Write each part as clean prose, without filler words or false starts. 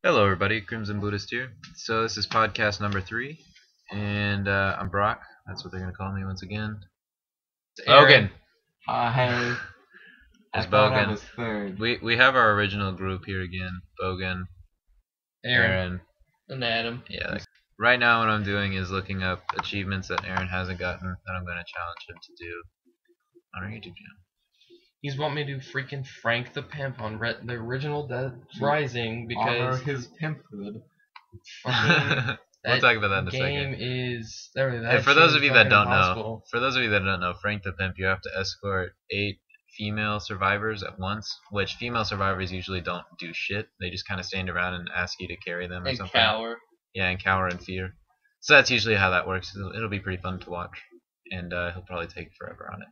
Hello, everybody. Crimson Buddhist here. So this is podcast number 3, and I'm Brock. That's what they're gonna call me once again. It's Bogan. Hey, I It's thought I Bogan. was third. We have our original group here again. Bogan, Aaron. And Adam. Yeah. Right now, what I'm doing is looking up achievements that Aaron hasn't gotten that I'm gonna challenge him to do on our YouTube channel. He's want me to freaking Frank the Pimp on the original Dead Rising Honor because his pimphood. fucking We'll talk about that in a game second. is And for those of you that don't know, Frank the Pimp, you have to escort 8 female survivors at once, which female survivors usually don't do shit. They just kind of stand around and ask you to carry them or and something. cower. Yeah, and cower in fear. So that's usually how that works. It'll be pretty fun to watch, and he'll probably take forever on it.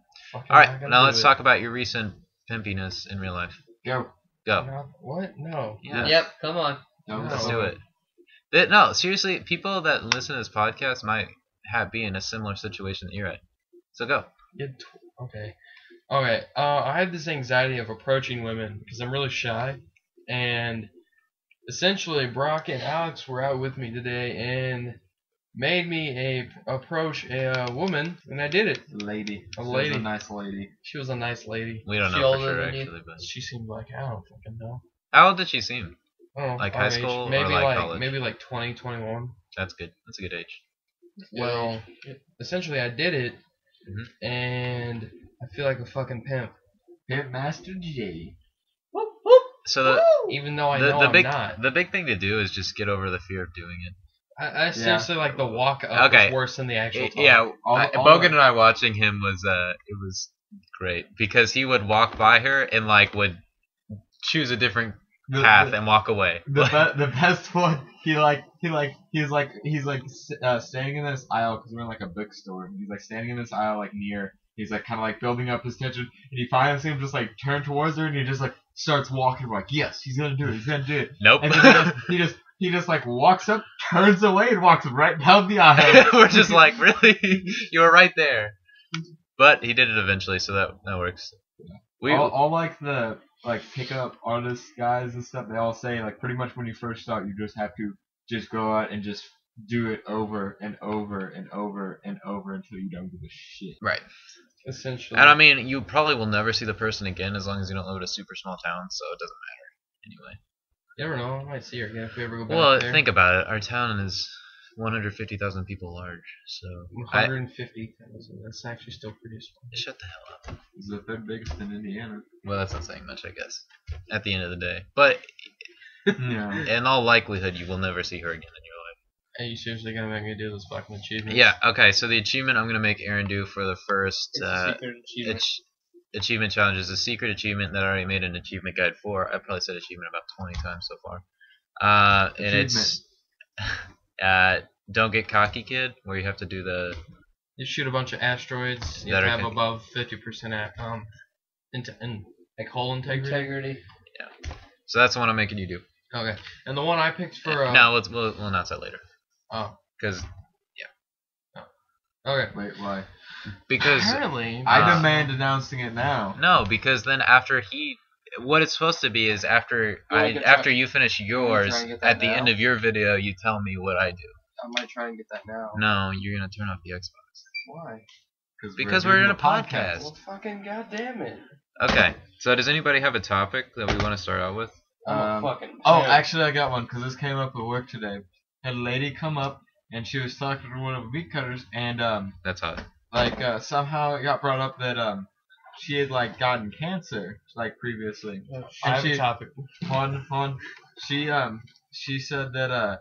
Alright, now let's talk about your recent pimpiness in real life. Go. Go. No, what? No. Yeah. Yep. Come on. No, Let's No. do it. No, seriously, people that listen to this podcast might be in a similar situation that you're at. So go. Okay. Okay. I have this anxiety of approaching women because I'm really shy, and essentially Brock and Alex were out with me today and made me approach a woman, and I did it. Lady. A She lady. was a nice lady. She was a nice lady. We don't She know for older sure, than you? actually, but She seemed like, I don't fucking know. how old did she seem? I don't know. Like our high age. school or maybe like college? Maybe like 20, 21. That's good. That's a good age. Well, essentially I did it, Mhm. and I feel like a fucking pimp. Pimp Master J. So Even though I know I'm not. the big thing to do is just get over the fear of doing it. I seriously like the walk up Okay. was worse than the actual talk. Yeah, All Bogan and I watching him was it was great because he would walk by her and like would choose a different path and walk away. The best one. He's standing in this aisle because we're in like a bookstore. He's like standing in this aisle like near. He's like kind of like building up his tension, and he finally sees him just like turn towards her, and he just like starts walking. We're like, yes, he's gonna do it. He's gonna do it. Nope. And then he just like walks up, turns away, and walks right down the aisle. We're just like, really? You were right there. But he did it eventually, so that works. All like the like pickup artist guys and stuff, they all say like pretty much when you first start, you just have to just go out and just do it over and over and over and over until you don't give a shit. Right. Essentially. And I mean, you probably will never see the person again as long as you don't live in a super small town, so it doesn't matter anyway. You never know. I might see her again if we ever go back Well, there. think about it. Our town is 150,000 people large, so 150,000. That's actually still pretty small. shut the hell up. It's the third biggest in Indiana. Well, that's not saying much, I guess. At the end of the day, but Yeah. in all likelihood, you will never see her again in your life. Are you seriously gonna make me do this fucking achievement? Yeah. Okay. So the achievement I'm gonna make Aaron do for the first It's a secret achievement. achievement challenge is a secret achievement that I already made an achievement guide for. I probably said achievement about 20 times so far. And it's don't get cocky, kid, where you have to do the You shoot a bunch of asteroids. You have to have above 50% hull integrity. Yeah. So that's the one I'm making you do. Okay. And the one I picked for No, we'll announce that later. Oh. Because Okay. Wait, why? because Apparently I demand announcing it now. no, because then after what it's supposed to be is after you finish yours, try and get that at the end now? of your video, you tell me what I do. I might try and get that now. No, you're gonna turn off the Xbox. Why? Because we're in a podcast. Well, fucking goddamn it. Okay. So does anybody have a topic that we want to start out with? I'm a fucking. Oh, pimp. actually, I got one because this came up at work today. Had a lady come up and she was talking to one of the meat cutters, and That's hot. somehow it got brought up that she had like gotten cancer like previously. I have she- a topic. She said that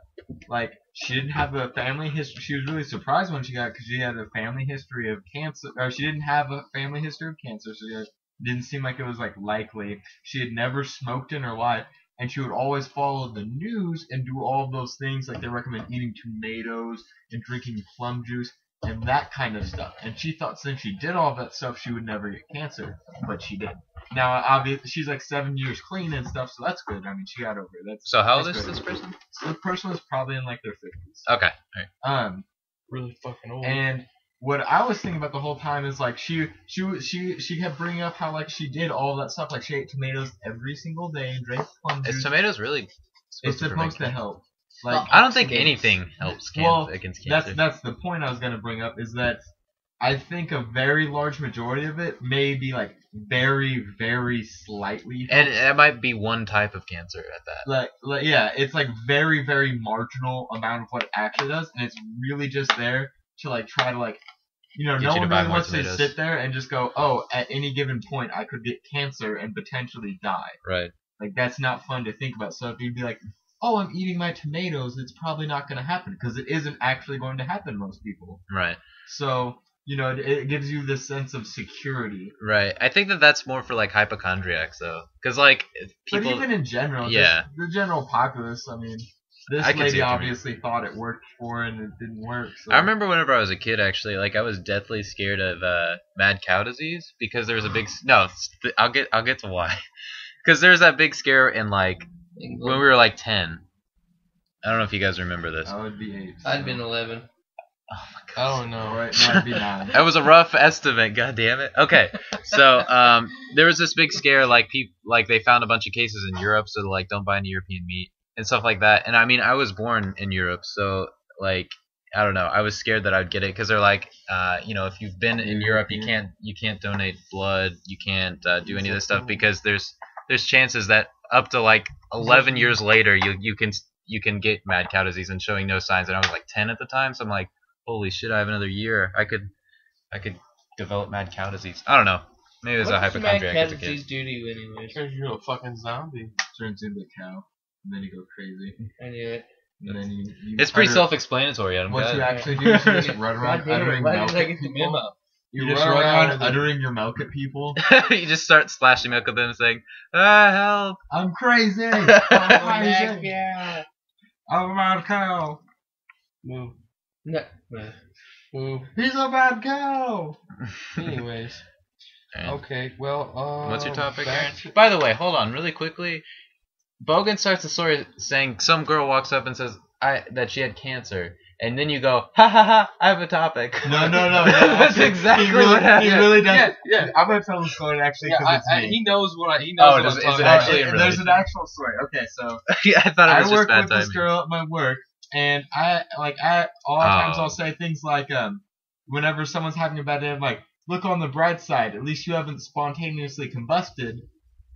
like she didn't have a family history. She was really surprised when she got because she had a family history of cancer, or she didn't have a family history of cancer, so it didn't seem like it was like likely. She had never smoked in her life, and she would always follow the news and do all of those things like they recommend eating tomatoes and drinking plum juice and that kind of stuff. And she thought since she did all that stuff, she would never get cancer, but she did. Now, obviously, she's like 7 years clean and stuff, so that's good. I mean, she got over it. That's So how old that's is good. this person? So the person was probably in like their 50s. Okay. All right. Really fucking old. And what I was thinking about the whole time is like she kept bringing up how like she did all that stuff, like she ate tomatoes every single day and drank plum Is juice. tomatoes really It's prevent supposed to cancer. help. Like, I don't think anything helps well, against cancer. that's the point I was gonna bring up. Is that I think a very large majority of it may be like very, very slightly And helps. it might be one type of cancer at that. Like yeah, it's like very, very marginal amount of what it actually does, and it's really just there to like try to like, Get no you to one buy really more wants to tomatoes. sit there and just go, oh, at any given point I could get cancer and potentially die. Right. Like that's not fun to think about. So if you'd be like, oh, I'm eating my tomatoes, it's probably not going to happen because it isn't actually going to happen to most people. Right. So it gives you this sense of security. Right. I think that's more for like hypochondriacs though, because like people. But even in general, Yeah. just the general populace. I mean, this I can see lady what you mean. obviously thought it worked for her and it didn't work. So. I remember whenever I was a kid, actually, like I was deathly scared of mad cow disease because there was a big I'll get to why, because there was that big scare in like when we were like 10. I don't know if you guys remember this. I would be 8. I'd been 11. Oh my god. I don't know. Right now I'd be 9. That was a rough estimate. God damn it. Okay, so there was this big scare, like they found a bunch of cases in Europe, so like don't buy any European meat and stuff like that. And I mean, I was born in Europe, so like I don't know, I was scared that I'd get it because they're like, if you've been in Europe, you can't donate blood, you can't do any of this stuff because there's chances that up to like 11 years later you can get mad cow disease and showing no signs. And I was like 10 at the time, so I'm like, holy shit, I have another year. I could develop mad cow disease. I don't know. Maybe it was a hypochondriac as a kid. Do to you anyway? Turns you into a fucking zombie. Turns into a cow, and then you go crazy. I knew it. And then you It's pretty self-explanatory, Adam. What you actually do is you just run around uttering milk at people. You just run around uttering your milk at people. You just start splashing milk at them and saying, help! I'm crazy! I'm crazy! Yeah. I'm a bad cow! Move. No. Move. He's a bad cow! Anyways. Okay, well, what's your topic, Aaron? By the way, hold on, really quickly. Bogan starts the story saying some girl walks up and says that she had cancer. And then you go, ha ha ha, I have a topic. No. That's exactly what happened. He really does. Yeah. I'm going to tell the story actually because it's me. He knows what he knows. Is it actually in There's an actual story. Okay, so yeah, I thought it was just bad timing. I work with this girl at my work, and a lot of times I'll say things like, whenever someone's having a bad day, I'm like, look on the bright side. At least you haven't spontaneously combusted.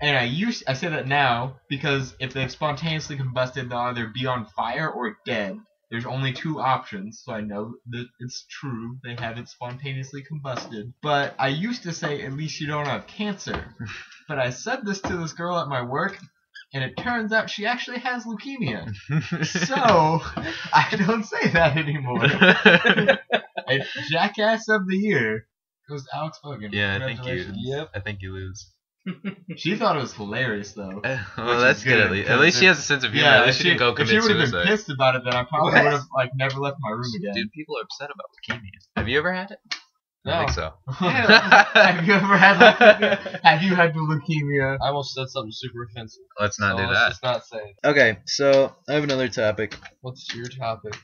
And I say that now because if they've spontaneously combusted, they'll either be on fire or dead. There's only 2 options, so I know that it's true. They haven't spontaneously combusted. But I used to say, at least you don't have cancer. But I said this to this girl at my work, and it turns out she actually has leukemia. So, I don't say that anymore. And Jackass of the Year goes Alex Bogan. Yeah, I think you lose. She thought it was hilarious, though. Well, that's good at least. At least she has a sense of humor. Yeah, at least she didn't go commit suicide. If she would have suicide. been pissed about it, then I probably would have never left my room again. Dude, people are upset about leukemia. Have you ever had it? No. I think so. Have you ever had leukemia? Have you had the leukemia? I almost said something super offensive. Let's not do Let's that. just not say it. Okay, so I have another topic. What's your topic?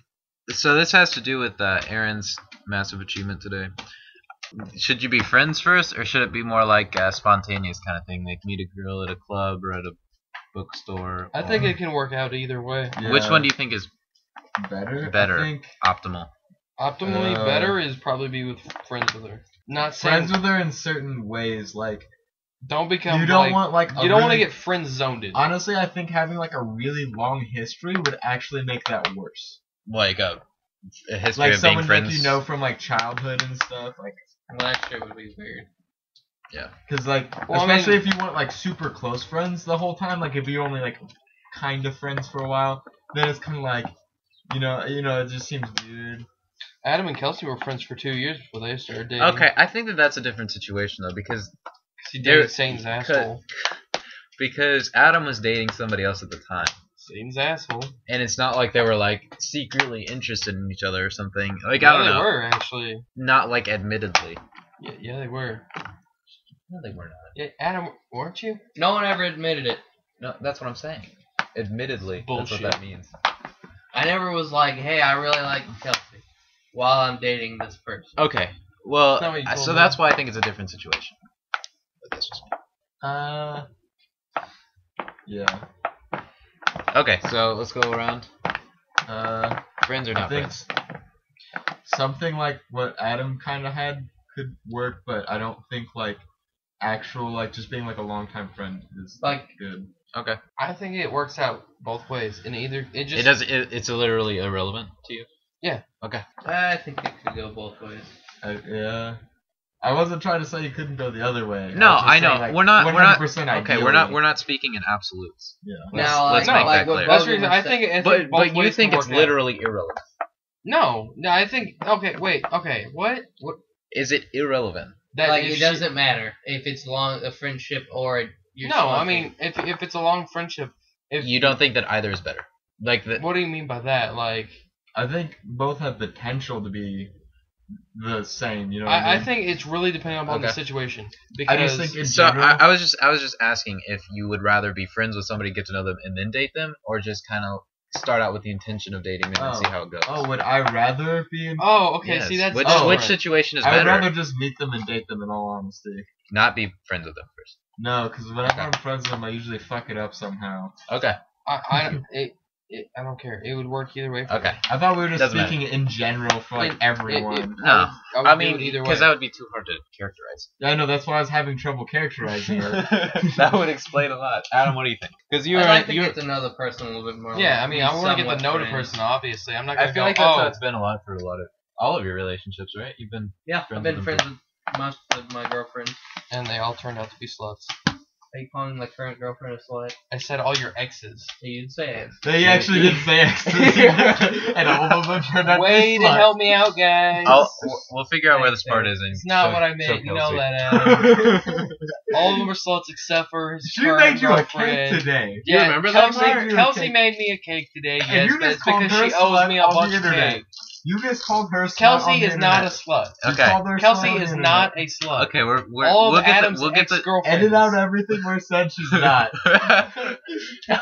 So this has to do with Aaron's massive achievement today. Should you be friends first, or should it be more like a spontaneous kind of thing, like meet a girl at a club or at a bookstore? I think it can work out either way. Yeah. Which one do you think is better? Better. I think optimal? Optimally better is probably be with friends with her. Not saying friends with her in certain ways, like don't become. You don't want like you don't want to get friend zoned. Honestly, I think having like a really long history would actually make that worse. Like a history like of being someone friends. that you know from like childhood and stuff, like. Well, that shit would be weird. Yeah. Because like, especially if you want like super close friends the whole time, like if you're only like kind of friends for a while, then it's kind of like, it just seems weird. Adam and Kelsey were friends for 2 years before they started dating. Okay, I think that's a different situation though, because he dated Satan's asshole. Because Adam was dating somebody else at the time. Satan's asshole. And it's not like they were like secretly interested in each other or something. Like yeah, I don't know. They were actually. Not like admittedly. Yeah, they were. No, they were not. Yeah, Adam, weren't you? No one ever admitted it. No, that's what I'm saying. Admittedly, bullshit. That's what that means. I never was like, hey, I really like Kelsey while I'm dating this person. Okay, well, That's not what you told so me. that's why I think it's a different situation. But that's just me. Yeah. Okay, so let's go around. Uh, Friends or I not think friends? something like what Adam kind of had could work, but I don't think like actual like just being like a longtime friend is Like- good. Okay. I think it works out both ways. In either, it just It does. It's literally irrelevant to you. Yeah. Okay. I think it could go both ways. Yeah. I wasn't trying to say you couldn't go the other way. No, was just I know. saying, like, we're not. 100% Okay, ideally. we're not speaking in absolutes. Yeah. Now, let's like, make like that what clear. that's Bogan the reason. was I think. I think But both you ways think can it's work out. literally irrelevant? No, I think. Okay, wait. Okay, what? Is it irrelevant? That like if it she- doesn't matter if it's a friendship or you're No, I smoking. mean, if it's a long friendship, if You don't think that either is better? Like the, What do you mean by that? Like, I think both have potential to be the same. You know what I I mean? think it's really dependent upon the Okay. situation. I Because just think in So general, I was just asking if you would rather be friends with somebody, get to know them, and then date them, or just kind of start out with the intention of dating them and see how it goes. would I rather be in? oh, okay. Yes. See, that's which oh, which right. situation is I would better? rather just meet them and date them. In all honesty, Not be friends with them first. no, because whenever Okay. I'm friends with them, I usually fuck it up somehow. Okay. I don't care. It would work either way. For Okay. me. I thought we were just Doesn't matter. speaking in general for like everyone. No. I would I do mean, it either way. because that would be too hard to characterize. Yeah, I know that's why I was having trouble characterizing it. That would explain a lot. Adam, what do you think? Because I'd like to get to know the person a little bit more. Yeah, I mean, I want to get to somewhat know the friends. person. Obviously, I'm not gonna I feel go, like that's oh, how it's been a lot for all of your relationships, right? You've been Yeah, Friends I've been with friends them with most of my girlfriends. and they all turned out to be sluts. Are you calling my current girlfriend a slut? I said all your exes. You didn't say it. They actually did say exes, and all of them turned out Way to to be help me out, guys. we'll figure out where this part is. And It's not show- what I show meant. You know Kelsey. that, Adam. sluts. All of them are sluts except for his She current made you a girlfriend. cake today. You Yeah, remember that Kelsey, part? Kelsey made me a cake today, And yes, you but just it's called because her she owes slut me a on the bunch of internet. cake. You just called her slut Kelsey on the is not a internet. slut. You Okay. called her Kelsey slut on the is internet. not a slut. Okay, we're All we'll of get Adam's we'll get the ex-girlfriends. Edit out everything we said she's not.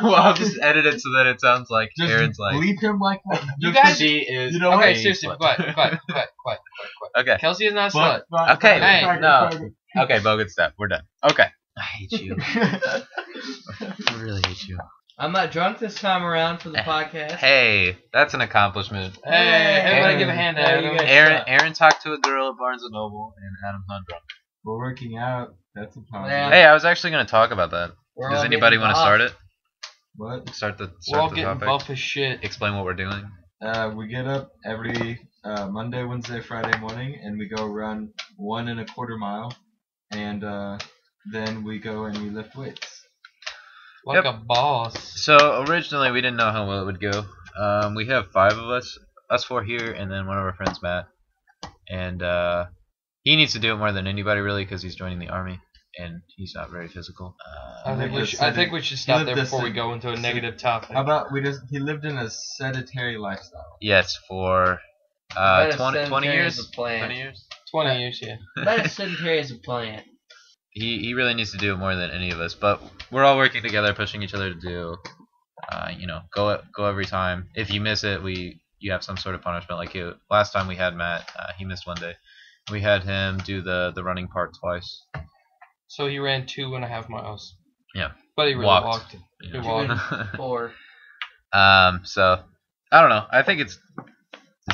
well, I'll just edit it so that it sounds like Just Aaron's like bleep him like that. You Just guys- she is. You know what? Okay, a seriously, slut. quiet. Okay, Kelsey is not a Fuck, slut. fuck, Okay, fuck, hey, fuck, no. fuck. okay, Bogan, stop. We're done. Okay. I hate you. I really hate you. I'm not drunk this time around for the podcast. Hey, that's an accomplishment. Hey, everybody Aaron. give a hand to Hey, you Adam. guys- Aaron talked to a girl at Barnes and Noble, and Adam's not drunk. We're working out. That's a positive. Yeah. Hey, I was actually going to talk about that. We're Does all anybody getting want to buff. start it? What? Start the We're all start the getting topic. buff as shit. Explain what we're doing. We get up every Monday, Wednesday, Friday morning, and we go run 1.25 mile, and then we go and we lift weights. Like Yep. a boss. So originally we didn't know how well it would go. We have 5 of us 4 here, and then one of our friends, Matt, and he needs to do it more than anybody really because he's joining the army, and he's not very physical. I think like we the should. city- I think we should stop lived there the before we city- go into a negative topic. How about he lived in a sedentary lifestyle. Yes, for Better 20 sedentary years. as a plant. 20 years. 20 years, yeah. Better sedentary as a plant. He really needs to do it more than any of us, but we're all working together, pushing each other to do. Go every time. If you miss it, you have some sort of punishment. Like last time we had Matt, he missed one day. We had him do the running part twice. So he ran 2.5 miles. Yeah. But he really Walked. walked. You He know. walked. Or So I don't know. I think it's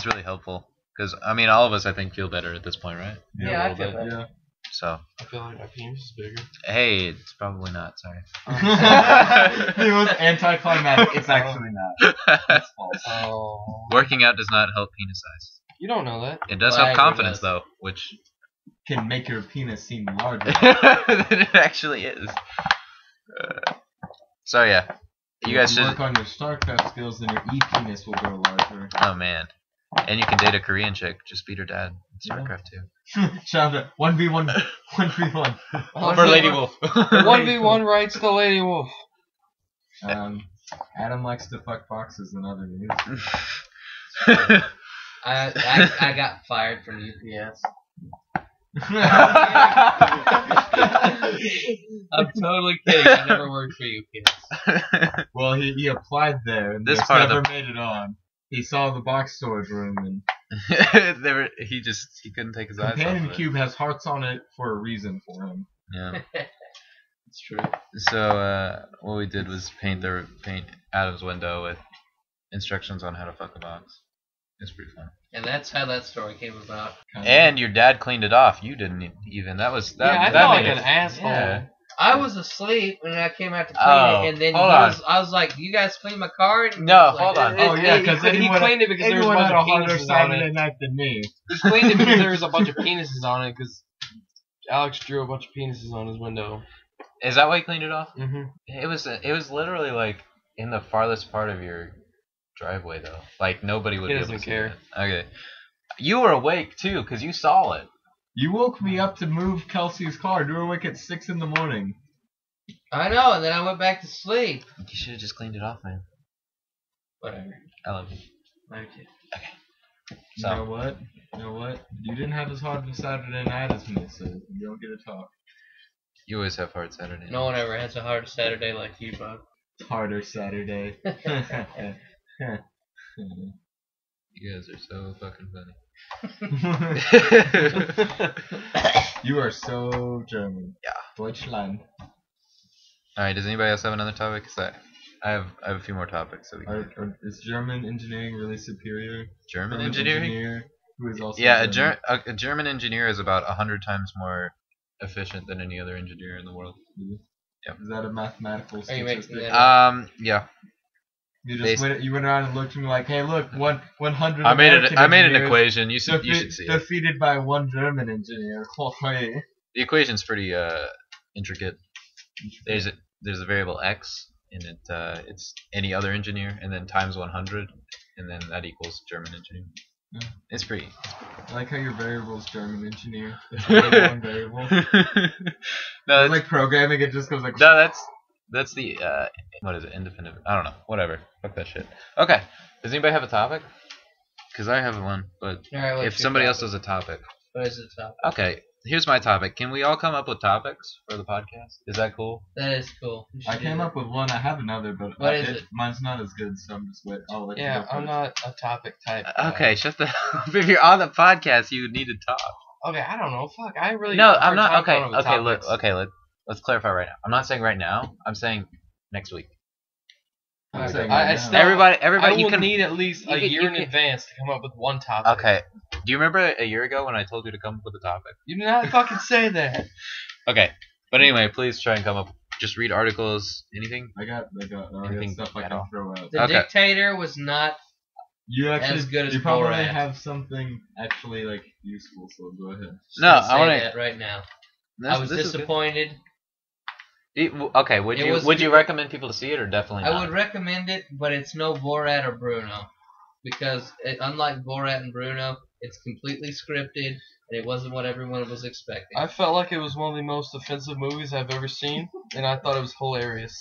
really helpful because I mean all of us I think feel better at this point, right? Yeah, I A little feel bit. better. Yeah. So I feel like my penis is bigger. hey, it's probably not. Sorry. It was anticlimactic. It's actually not. That's false. Oh. Working out does not help penis size. You don't know that. It does Well, I help agree confidence with though, which Can make your penis seem larger. it actually is. So yeah, you guys If you should. work on your StarCraft skills, then your e-penis will grow larger. Oh man, and you can date a Korean chick. Just beat her dad. In Yeah. StarCraft too. Shout out to 1v1. 1v1. For Lady Wolf. 1v1 rights to Lady Wolf. Adam likes to fuck boxes and other news. I got fired from UPS. I'm totally kidding. I never worked for UPS. Well, he applied there and This just part of never made it on. He saw the box storage room and he couldn't take his eyes off Companion of it. Cube has hearts on it for a reason for him. Yeah. It's true. So what we did was paint Adam's window with instructions on how to fuck a box. It's pretty fun. And that's how that story came about. And your dad cleaned it off. You didn't even. That was that. Yeah, I that felt made like it- an asshole. Yeah. I was asleep when I came out to clean Oh, it, and then hold I was like, "You guys clean my car?" And he No, was like, hold on. Oh yeah, He because cleaned it because there was a anyone bunch had a of harder penises on Saturday it. night than me. He cleaned it because there was a bunch of penises on it because Alex drew a bunch of penises on his window. Is that why you cleaned it off? Mm-hmm. It was literally like in the farthest part of your driveway though. Like nobody would He be able doesn't to see care. it. Okay. You were awake too because you saw it. You woke me up to move Kelsey's car. You were awake at 6 in the morning. I know, and then I went back to sleep. You should have just cleaned it off, man. Whatever. I love you. Okay. So You know what? You know what? You didn't have as hard of a Saturday night as me, so you don't get to talk. you always have hard Saturday. No one ever has a hard Saturday like you, bud. Harder Saturday. You guys are so fucking funny. You are so German. Yeah. Deutschland. All right. Does anybody else have another topic? 'Cause I have a few more topics. So we can Is German engineering really superior? German From an engineering. engineer who is also Yeah, German. a German engineer is about 100 times more efficient than any other engineer in the world. Yep. Is that a mathematical Are you making statistic? that Yeah. You Basi- you went around and looked at me like, hey, look, 100. I made American an engineers equation. You should see it. defeated by one German engineer. Hey. The equation's pretty intricate. There's a variable x, and it's any other engineer, and then times 100, and then that equals German engineer. Yeah. It's pretty. I like how your variable is German engineer. It's only one variable. No, It's that's, like programming, it just goes like. no, that's the what is it? Independent. I don't know. Whatever. Fuck that shit. Okay. Does anybody have a topic? Because I have one, but Alright, what's if your somebody else topic? does a topic, What is the topic? okay. Here's my topic. Can we all come up with topics for the podcast? Is that cool? That is cool. You should I do came that. up with one. I have another, but What is it? mine's not as good, so I'm just wait. I'll let you Yeah, go I'm first. not a topic type. guy. Okay, shut the. If you're on the podcast, you need to talk. Okay, I don't know. Fuck, I really. No, have a I'm hard not. time Okay, coming up with okay, look, topics. okay. Let's clarify right now. I'm not saying right now. I'm saying next week. I'm Okay. saying I right now. still- Everybody, I you will can. need at least you a can- year you in can- advance to come up with one topic. Okay. Do you remember a year ago when I told you to come up with a topic? You did not fucking say that. Okay, but anyway, please try and come up. Just read articles, anything. I got Anything stuff I at can all. throw out. The Okay. dictator was not. You actually, As good as you probably Borat. have something actually like useful, so go ahead. No, I'll I say wanna- that right now. This- I was this is good. disappointed. Okay, would It you was would you good. recommend people to see it or definitely not? I would recommend it, but it's no Borat or Bruno, because unlike Borat and Bruno, it's completely scripted and it wasn't what everyone was expecting. I felt like it was one of the most offensive movies I've ever seen, and I thought it was hilarious.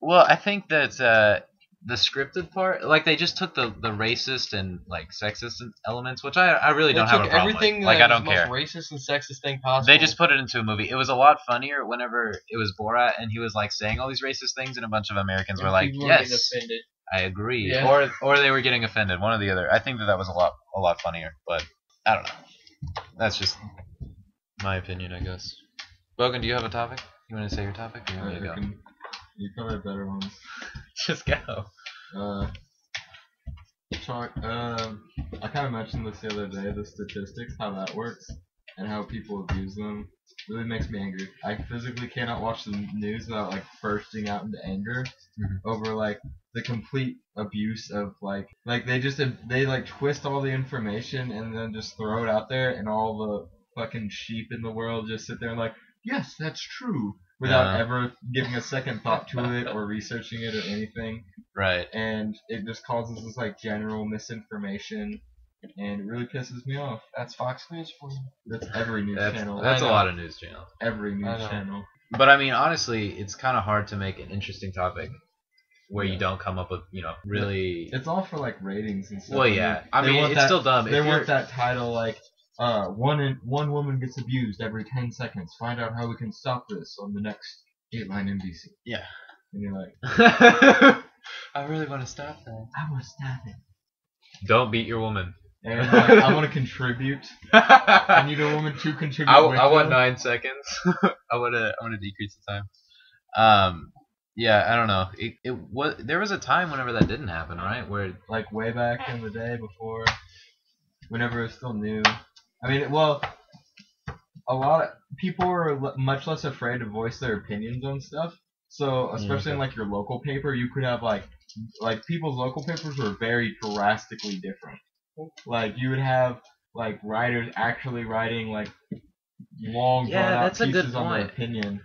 Well, I think that the scripted part, like they just took the racist and like sexist elements, which I really They don't have a took problem everything with. Like that I was don't care. the most racist and sexist thing possible. They just put it into a movie. It was a lot funnier whenever it was Borat and he was like saying all these racist things, and a bunch of Americans were like, People were getting "Yes, offended. I agree," Yeah. or they were getting offended. One or the other. I think that was a lot funnier, but I don't know. That's just my opinion, I guess. Bogan, do you have a topic? You want to say your topic? Or you want me to go? You probably have better ones. Just go. I kind of mentioned this the other day, the statistics, how that works, and how people abuse them. Really makes me angry. I physically cannot watch the news without like bursting out into anger over like the complete abuse of like they like twist all the information and then just throw it out there, and all the fucking sheep in the world just sit there and like, yes, that's true, without Yeah. ever giving a second thought to it or researching it or anything. Right. And it just causes this like general misinformation, and it really pisses me off. That's Fox News for you. That's every news channel. That's a I know. lot of news channels. Every I news know. channel. But I mean, honestly, it's kind of hard to make an interesting topic where you Yeah. don't come up with, really. It's all for like ratings and stuff. Well, yeah. I They mean, want it's that- still dumb. They If want you're- that title like, one woman gets abused every 10 seconds. Find out how we can stop this on the next Dateline NBC. Yeah. And you're like, I really want to stop that. I want to stop it. Don't beat your woman. And like, I want to contribute. I I, need a woman to contribute. I with want them. 9 seconds. I want to decrease the time. Yeah, I don't know. There was a time whenever that didn't happen, right? Where Like way back in the day before, whenever it was still new. I mean, well, a lot of people were much less afraid to voice their opinions on stuff. So, especially in like your local paper, you could have like people's local papers were very drastically different. Like you would have like writers actually writing like long drawn out that's a good pieces on their point. opinion.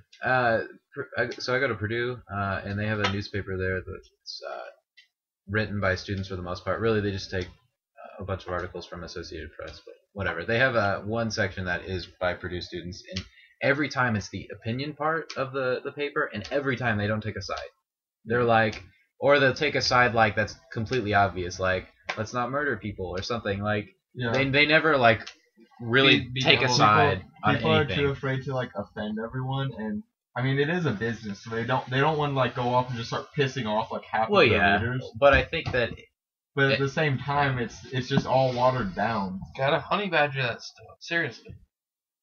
So I go to Purdue, and they have a newspaper there that's written by students for the most part. Really, they just take a bunch of articles from Associated Press, but whatever. They have one section that is by Purdue students, and every time it's the opinion part of the paper, and every time they don't take a side. They're like, or they'll take a side like that's completely obvious, like let's not murder people or something. Like they never like really take a side on people anything. Are too afraid to like offend everyone, and I mean it is a business, so they don't want to like go off and just start pissing off like half of their readers. But I think that. But at the same time, it's just all watered down. Gotta honey badger that stuff. Seriously.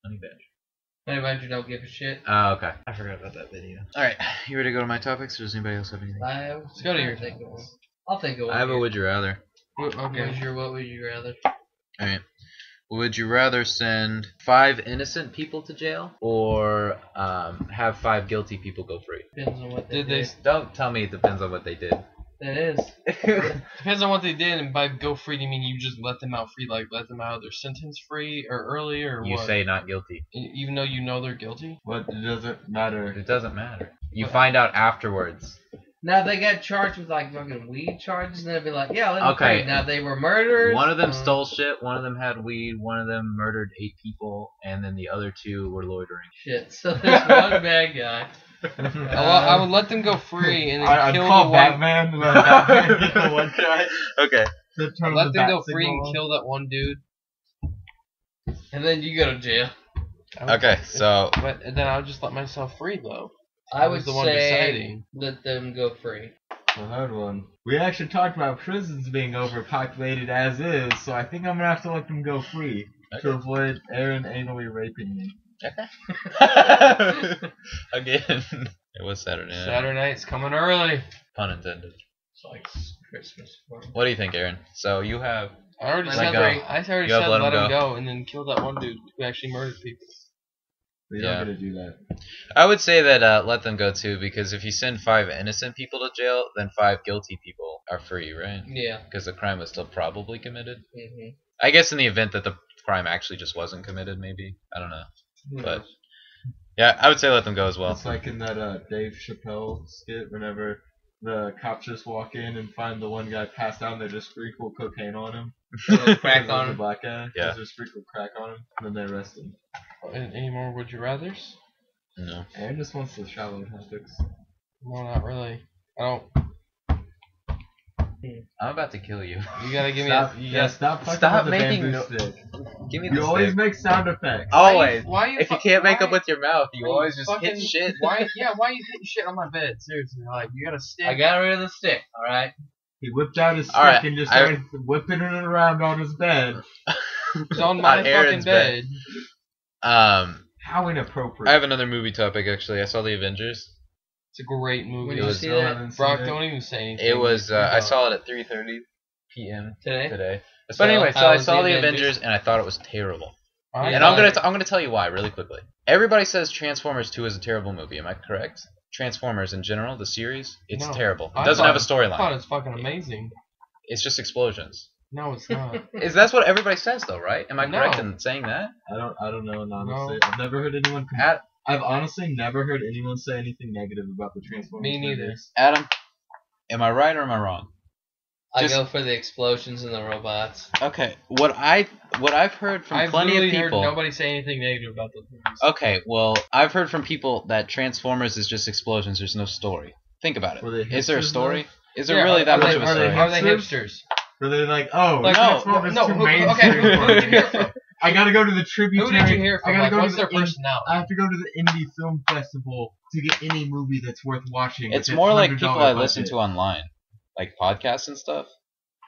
Honey badger. Honey badger don't give a shit. Oh, okay. I forgot about that video. All right, you ready to go to my topics, or does anybody else have anything? Let's go to your topics. I'll think of one. I have a would you rather. Okay. What would you rather? All right. Would you rather send 5 innocent people to jail, or have 5 guilty people go free? Depends on what they did. Don't tell me it depends on what they did. It is. Depends on what they did, and by go free, do you mean you just let them out free, like let them out of their sentence free or early, or you what? say not guilty. Even though you know they're guilty? What doesn't matter? It doesn't matter. You find out afterwards. Now they got charged with like fucking weed charges, and they'll be like, yeah, let me Okay. free. Now they were murderers. One of them stole shit, one of them had weed, one of them murdered 8 people, and then the other 2 were loitering. Shit. So there's one bad guy. I would let them go free and then I'd kill call the Batman. Batman get the one guy. Okay. one. Let them go free and kill that one dude. And then you go to jail. Okay, so But then I would just let myself free though. I would the one say deciding. let them go free. The hard one. We actually talked about prisons being overpopulated as is, so I think I'm gonna have to let them go free to avoid Aaron anally raping me. again, it was Saturday night. Saturday night's coming early. Pun intended. It's like Christmas. What do you think, Aaron? So you have I already Let said him go. I already You have said let let him him go. go and then kill that one dude who actually murdered people. We Yeah. don't get to do that. I would say that let them go too, because if you send 5 innocent people to jail, then 5 guilty people are free, right? Yeah. Because the crime was still probably committed. Mm-hmm. I guess in the event that the crime actually just wasn't committed, maybe. I don't know. But yeah, I would say let them go as well. It's like in that Dave Chappelle skit, whenever the cops just walk in and find the one guy passed out and they just sprinkle cocaine on him. Crack The on him. black guy. Yeah. They just sprinkle crack on him, and then they arrest him. Any more would you rathers? No. Aaron just wants the shallow topics. No, not really. I don't. I'm about to kill you. You gotta give Stop, me. stop fucking stop with the making bamboo stick. Give me You the always stick. make sound effects. Always. Why you? If you can't make up with your mouth, you always just hit fucking- shit. Why? Yeah. Why you hitting shit on my bed? Seriously, like you got a stick. I got rid of the stick. All right. He whipped out his stick Alright, and just started whipping it around on his bed. It's on my On fucking Aaron's bed. How inappropriate. I have another movie topic actually. I saw the Avengers. It's a great movie. When It you was- see Still that haven't seen Brock, it. don't even say anything. It was I saw it at 3:30 p.m. today. today. So, But anyway, so how I was saw the the Avengers? Avengers and I thought it was terrible. I And thought- I'm gonna tell you why really quickly. Everybody says Transformers 2 is a terrible movie. Am I correct? Transformers in general, the series, it's No. terrible. It I doesn't have a thought- I thought storyline. it's fucking amazing. It's just explosions. No, it's not. That's what everybody says though, right? Am I No. correct in saying that? I don't know, and honestly. No. I've never heard anyone. I've honestly never heard anyone say anything negative about the Transformers. Me neither. movies. Adam, am I right or am I wrong? I Just- go for the explosions and the robots. Okay, what I've heard from I've plenty of literally heard people. nobody say anything negative about those movies. Okay, well, I've heard from people that Transformers is just explosions. There's no story. Think about Were they it. Is there a hipsters, story? Is there Yeah, really that are much they- of a are they story? Are they hipsters? hipsters? Where they're like, oh, Like, Transformers no, too who- mainstream. okay, who for did you me. hear from? I gotta go to the tributary. Who did you hear I from? gotta Like, go what's to their the I personality? have to go to the indie film festival to get any movie that's worth watching. It's with more its like $100 people I listen budget. to online, like podcasts and stuff.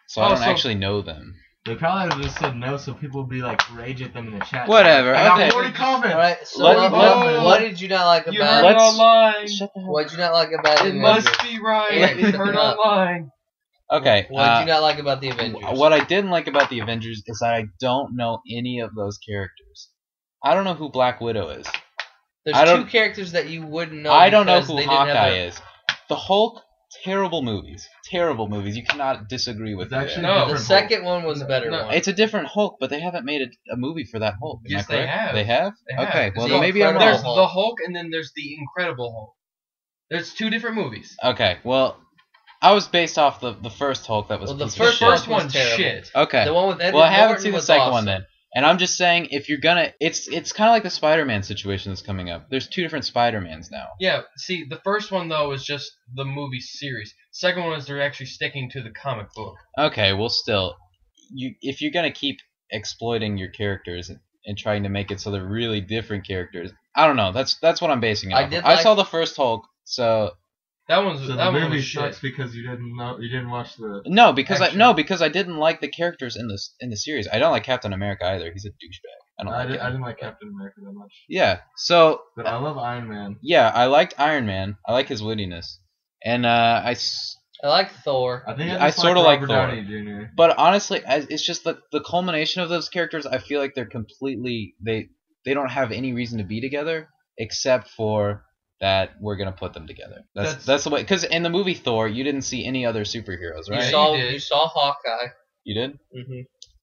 So I don't so- actually know them. They probably would have just said no, so people would be like rage at them in the chat. Whatever. I got Okay. 40 comments. Alright, so Let- what did you not like You about heard it Let's- online. Shut the hell What did you not like about the It Avengers? must be right. Yeah, You heard it shut up. online. Okay. What did you not like about the Avengers? What I didn't like about the Avengers is that I don't know any of those characters. I don't know who Black Widow is. There's I don't- 2 characters that you wouldn't know. I don't know because who they didn't have Hawkeye their- is. The Hulk, terrible movies. Terrible movies. You cannot disagree with It's me actually there. No. The different second one was a better No, one. It's a different Hulk, but they haven't made a movie for that Hulk. Am Yes, I they correct? have. They have? They have. Okay, well The then maybe I'm Incredible There's wrong. the Hulk and then there's the Incredible Hulk. There's 2 different movies. Okay, well, I was based off the first Hulk that was Well, the a piece of first shit. First was one's terrible. shit. Okay. The one with Edward Well, I haven't Norton seen the was second awesome. one then. And I'm just saying, if you're gonna, it's kind of like the Spider-Man situation that's coming up. There's 2 different Spider-Mans now. Yeah, see, the first one, though, is just the movie series. Second one is they're actually sticking to the comic book. Okay, well, still, if you're gonna keep exploiting your characters and trying to make it so they're really different characters, I don't know. That's what I'm basing it I off. did of. I like- saw the first Hulk, so That one's So that the one movie was shit. sucks because you didn't watch the. no, because Action. I didn't like the characters in the series. I don't like Captain America either. He's a douchebag. I don't like him. I didn't like Captain America that much, Yeah, so but I love Iron Man. yeah, I liked Iron Man. I like his wittiness, and I like Thor. I think I just sorta like Robert Thor. Downey Jr. But honestly, it's just the culmination of those characters. I feel like they're completely they don't have any reason to be together except for that we're gonna put them together. That's the way. Because in the movie Thor, you didn't see any other superheroes, You right? saw- you did. you saw Hawkeye. You did? Mm-hmm.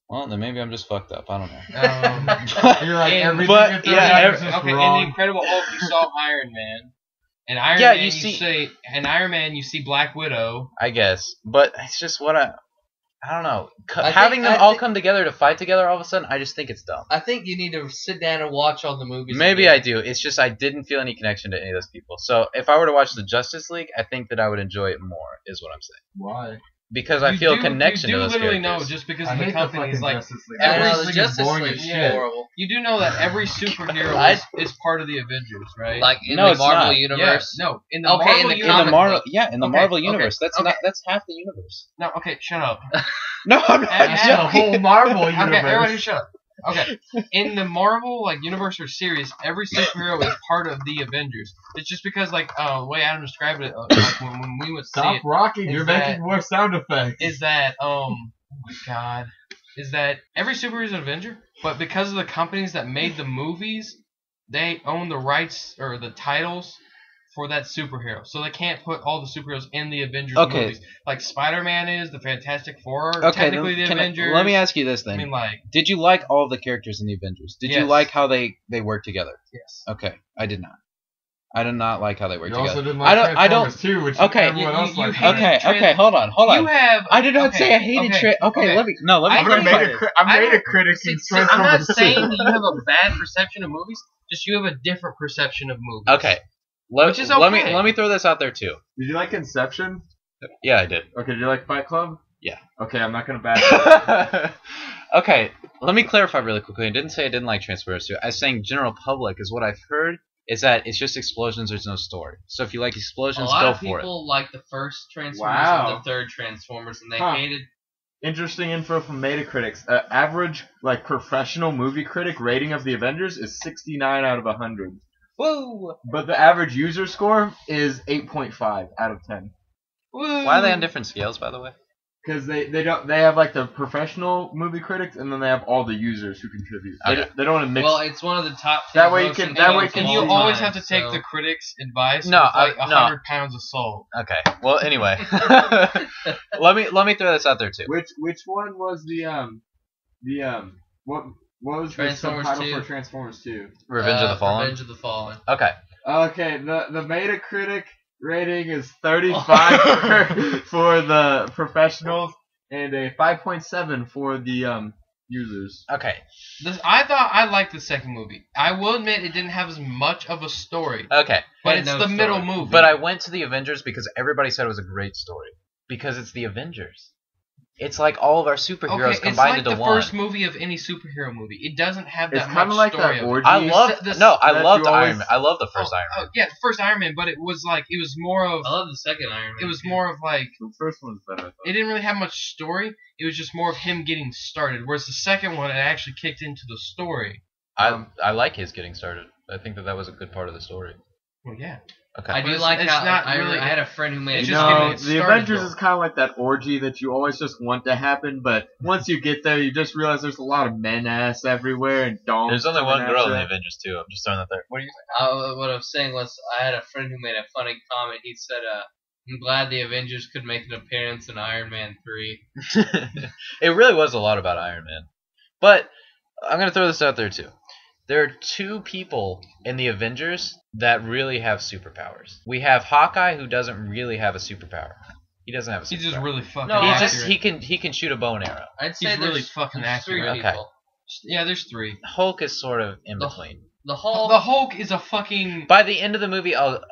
Well, then maybe I'm just fucked up. I don't know. You're like And- everything but, at the yeah, end every- is just Okay, in wrong. the Incredible Hulk, you saw Iron Man. And Iron Yeah, Man, you see- in Iron Man, you see Black Widow. I guess, but it's just what I don't know. I Having think- them all come together to fight together all of a sudden, I just think it's dumb. I think you need to sit down and watch all the movies. Maybe again. I do. It's just I didn't feel any connection to any of those people. So if I were to watch the Justice League, I think that I would enjoy it more. Is what I'm saying. Why? Because I feel a connection you to do those literally characters. know just because I the hate the company's fucking like Justice League. I every know the single Justice boring League as is shit. horrible. you do know that every superhero is part of the Avengers, right? Like in No, the it's Marvel not. universe. Yeah, no, in the Okay, Marvel in the in the universe. Marvel, book. yeah, in the Okay, Marvel okay, universe, that's okay. not that's half the universe. No, okay, shut up. No, I'm not. And- That's the whole Marvel Okay, universe. everybody shut up. Okay, in the Marvel universe or series, every superhero is part of the Avengers. It's just because the way Adam described it, like when we would see Stop it, rocking. is You're that- making more sound effects. is that oh my god, is that every superhero is an Avenger, but because of the companies that made the movies, they own the rights or the titles for that superhero, so they can't put all the superheroes in the Avengers Okay. movies. Like Spider-Man is, the Fantastic Four are Okay, technically the Avengers. let me ask you this I then. mean, like, Did you like all of the characters in the Avengers? Did you Yes. like how they work together? yes. Okay, I did not. I did not like how they work You together. also didn't I like don't. Transformers too, which Okay. everyone You- else you liked. hated Okay, Trans- okay, hold on. You have. I did not okay, say I hated okay, Okay, let me I clarify made this. I made a critic in I'm not Transformers saying 2. that you have a bad perception of movies. Just you have a different perception of movies. Okay. Which is Let okay. me throw this out there too. Did you like Inception? Yeah, I did. Okay, did you like Fight Club? Yeah. Okay, I'm not gonna back it. Okay, let me clarify really quickly. I didn't say I didn't like Transformers 2. I was saying general public is what I've heard is that it's just explosions, there's no story. So if you like A explosions, lot go of for it. people like the first Transformers Wow. and the third Transformers, and they Huh. hated. Interesting info from Metacritics. Average professional movie critic rating of the Avengers is 69 out of 100. Woo! But the average user score is 8.5 out of 10. Woo. Why are they on different scales, by the way? Because they have like the professional movie critics and then they have all the users who contribute. Okay. They don't want to mix. Well, it's one of the top. That way you can- that way you And can you see always mine, have to take so- the critics' advice. No, with like no. 100 pounds of salt. Okay. Well, anyway, let me throw this out there too. Which one was what was the Transformers subtitle 2? for Transformers 2? Revenge of the Fallen. Revenge of the Fallen. Okay. Okay, the Metacritic rating is 35 for the professionals and a 5.7 for the users. Okay. I thought I liked the second movie. I will admit it didn't have as much of a story, Okay. but Had it's no the story. middle movie. But I went to the Avengers because everybody said it was a great story. Because it's the Avengers. It's like all of our superheroes it's combined like into the one. first movie of any superhero movie. It doesn't have It's that kind much of like story. that of it. orgy. I loved This- I that loved you always- Iron Man. I love the first Iron Man. Yeah, the first Iron Man, but it was more of. I love the second Iron Man. It was more of like. The first one's better. I thought. It didn't really have much story. It was just more of him getting started. Whereas the second one, it actually kicked into the story. I like his getting started. I think that was a good part of the story. Well, yeah. Okay. I But do it's- like it's how not I really- had a friend who made It's a just No, getting it the started, Avengers though. is kind of like that orgy that you always just want to happen, but once you get there, you just realize there's a lot of men ass everywhere and dongs. There's only coming one at girl in you. the Avengers too. I'm just throwing that there. What do you What I was saying was, I had a friend who made a funny comment. He said, "I'm glad the Avengers could make an appearance in Iron Man 3." think? It really was a lot about Iron Man. But I'm gonna throw this out there too. There are two people in the Avengers that really have superpowers. We have Hawkeye, who doesn't really have a superpower. He doesn't have a superpower. He's just really fucking. No, He's accurate. just he can shoot a bow and arrow. I'd say He's really there's, fucking there's three accurate. Okay. people. Yeah, there's 3. Hulk is sort of in between. The Hulk. The Hulk is a fucking. By the end of the movie, I'll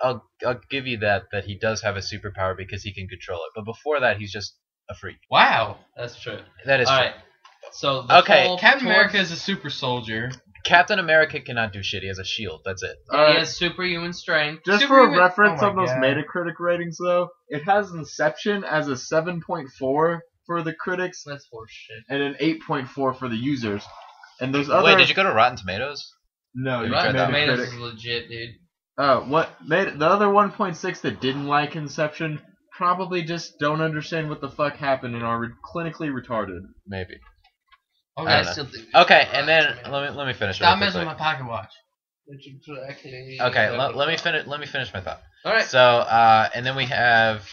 give you that he does have a superpower because he can control it. But before that, he's just a freak. Wow. That's true. That is All true. right. So the Okay, Hulk Captain towards- America is a super soldier. Captain America cannot do shit. He has a shield. That's it. He has superhuman strength. Just Superhuman- for reference oh my on those God. Metacritic ratings, though, it has Inception as a 7.4 for the critics That's horseshit. and an 8.4 for the users. And there's other. Wait, did you go to Rotten Tomatoes? No, you Rotten tried that? Tomatoes Metacritic. is legit, dude. What made the other 1.6 that didn't like Inception probably just don't understand what the fuck happened and are clinically retarded. Maybe. Okay. I I don't know. still think. Okay, and then let me finish. Stop real messing with quickly. my pocket watch. Okay, let me finish. Let me finish my thought. All right. So, and then we have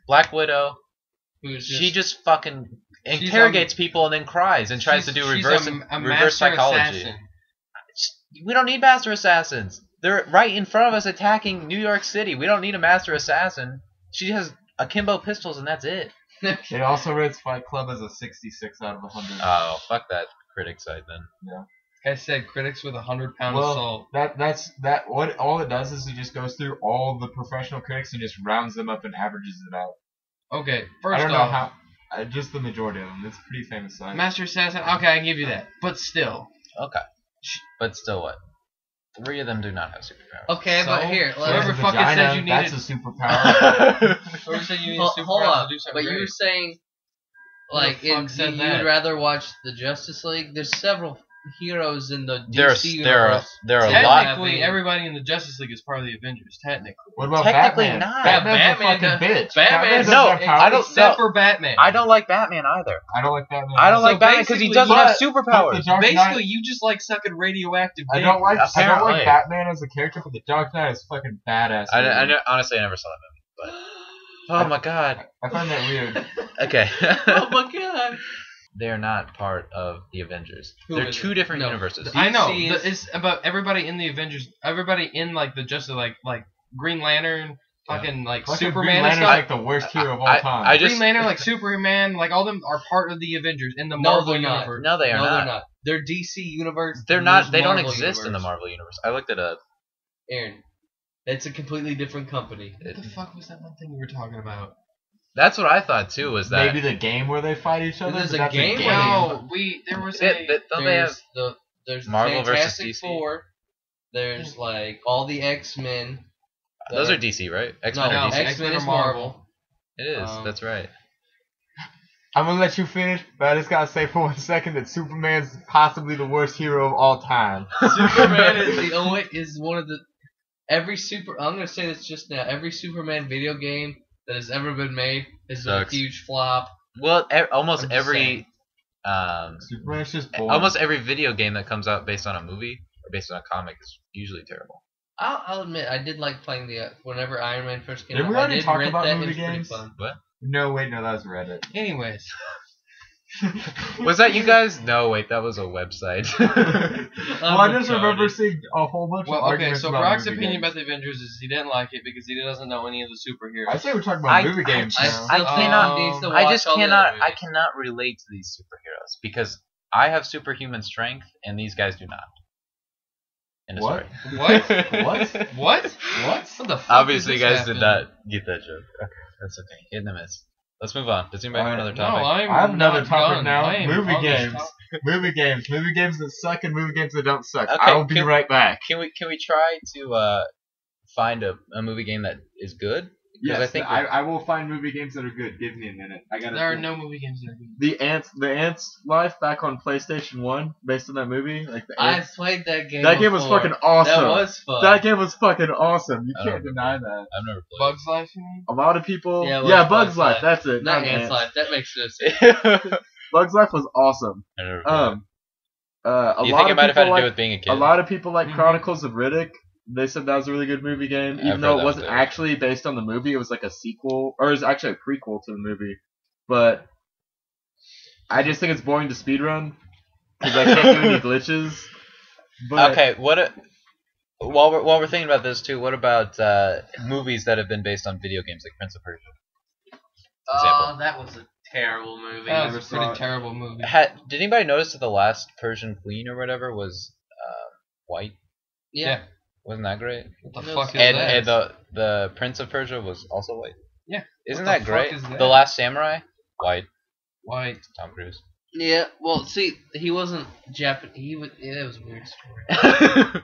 Black Widow. Who's She just fucking She's interrogates people and then cries and tries to do she's reverse a reverse master psychology. assassin. We don't need master assassins. They're right in front of us attacking New York City. We don't need a master assassin. She has akimbo pistols and that's it. It also rates Fight Club as a 66 out of 100. Oh, fuck that critic side then. I said critics with 100-pound Well, assault. that's what all it does is it just goes through all the professional critics and just rounds them up and averages it out. Okay, I first don't know off, how. Just the majority of them. It's a pretty famous site. Master Assassin. Okay, I give you that, but still, Okay. But still what? 3 of them do not have superpowers. Okay, So, but here, whoever There's a fucking vagina, said you that's needed- a superpower. whoever said you needed hold superpowers up. to do something But you great. were saying, Who the like, fuck said you that? would rather watch the Justice League? There's several heroes in the There DC are universe. there are a lot. Technically, everybody in the Justice League is part of the Avengers. Technically, What about Technically Batman? not. Batman's Batman a fucking does- bitch. Batman doesn't No, have powers. I don't- except no. for Batman. I don't like Batman either. I don't like Batman. I don't So like Batman because he basically, doesn't but- have superpowers. The Dark Knight- Basically, you just like sucking radioactive. I dick. don't like Apparently. Batman as a character, but the Dark Knight is fucking badass. Honestly, I never saw that movie. But oh my god. I find that weird. Okay. Oh my god! They're not part of the Avengers. Who They're is two it? different No. universes. I know. DC is- It's about everybody in the Avengers. Everybody in like the Justice, like Green Lantern, fucking like Fucking Superman Green and Lantern's stuff. like the worst hero of all time. I just Green Lantern, like Superman, like all them are part of the Avengers in the No, Marvel they're not. universe. no, they are No, not. they're not. They're DC universe. They're and not. there's They don't Marvel exist in the universe. Marvel universe. I looked it up. Aaron, it's a completely different company. What the fuck was that one thing you were talking about? That's what I thought too. Was that Maybe the game where they fight each other. There's but a that's game where No, there was a. don't they have There's the Marvel versus Fantastic DC? Four. There's like all the X-Men. those are DC, right? X-Men No, are DC. X-Men X-Men are is Marvel. It is. That's right. I'm gonna let you finish, but I just gotta say for 1 second that Superman's possibly the worst hero of all time. Superman is one of the I'm gonna say this just now. Every Superman video game that has ever been made has been a Sucks. huge flop. Well, almost I'm just every saying. Superman's just boring. almost every video game that comes out based on a movie or based on a comic is usually terrible. I'll admit I did like playing whenever Iron Man first came Did out. we I already did talk rent about that. movie It was pretty games? fun. No, wait, no, that was Reddit. Anyways, Was that you guys? No, wait, that was a website. Well, I just remember seeing a whole bunch of well, okay. arguments So about Brock's movie opinion games. about the Avengers is he didn't like it because he doesn't know any of the superheroes. I say we're talking about I- movie games I now. I still cannot- think he needs to I watch just all the other cannot. I movies. cannot relate to these superheroes because I have superhuman strength and these guys do not. End of What? story. What? What? What? What? What the fuck? Obviously, you does this guys did happen? not get that joke. Okay, that's okay. Hit and a miss. Let's move on. Does anybody have another No, topic? I'm I have another not topic done. now. I am Movie on this games. topic. Movie games that suck and movie games that don't suck. Okay, I will be can- right back. Can we try to find a movie game that is good? Yes, I think I will find movie games that are good. Give me a minute. I gotta. There are think. no movie games that are good. The Ants life back on PlayStation 1, based on that movie. Like the I Ants. played that game. That game was before. fucking awesome. That was fun. That game was fucking awesome. You I don't can't remember. deny that. I've never played. Bugs Life, you mean? A lot of people. Yeah, it was Bugs Bugs Life. Life. That's it. Not Not Ants Ants. Life. That makes no sense. Bugs Life was awesome. I never played. A Do you lot think it of might have had people to do like with being a kid? a lot of people like Mhm. Chronicles of Riddick. They said that was a really good movie game, I've even heard though that it wasn't was good. actually based on the movie. It was like a sequel, or it was actually a prequel to the movie. But I just think it's boring to speedrun because I can't do any glitches. But Okay, while we're thinking about this too, what about movies that have been based on video games like Prince of Persia? Oh, that was a terrible movie. That never was a saw pretty it. terrible movie. Did anybody notice that the last Persian queen or whatever was white? Yeah. Wasn't that great? What the No, fuck is And, that? and the Prince of Persia was also white. Yeah. Isn't What the that fuck great? is that? The Last Samurai, white. White. Tom Cruise. Yeah. Well, see, he wasn't Japanese. He was. Yeah, that was a weird story.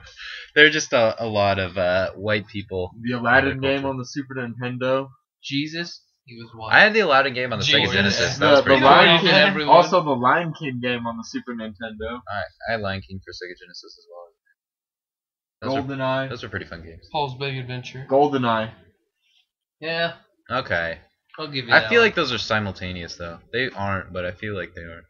There are just a lot of white people. the Aladdin Culture. game on the Super Nintendo. Jesus, he was white. I had the Aladdin game on the Sega Jesus. Genesis. That was The pretty Lion fun. Lion King. King, Everyone. also the Lion King game on the Super Nintendo. I had Lion King for Sega Genesis as well. GoldenEye. Those were pretty fun games. Paul's Big Adventure. GoldenEye. Yeah, Okay. I'll give you. I that feel one. like those are simultaneous though. They aren't, but I feel like they are.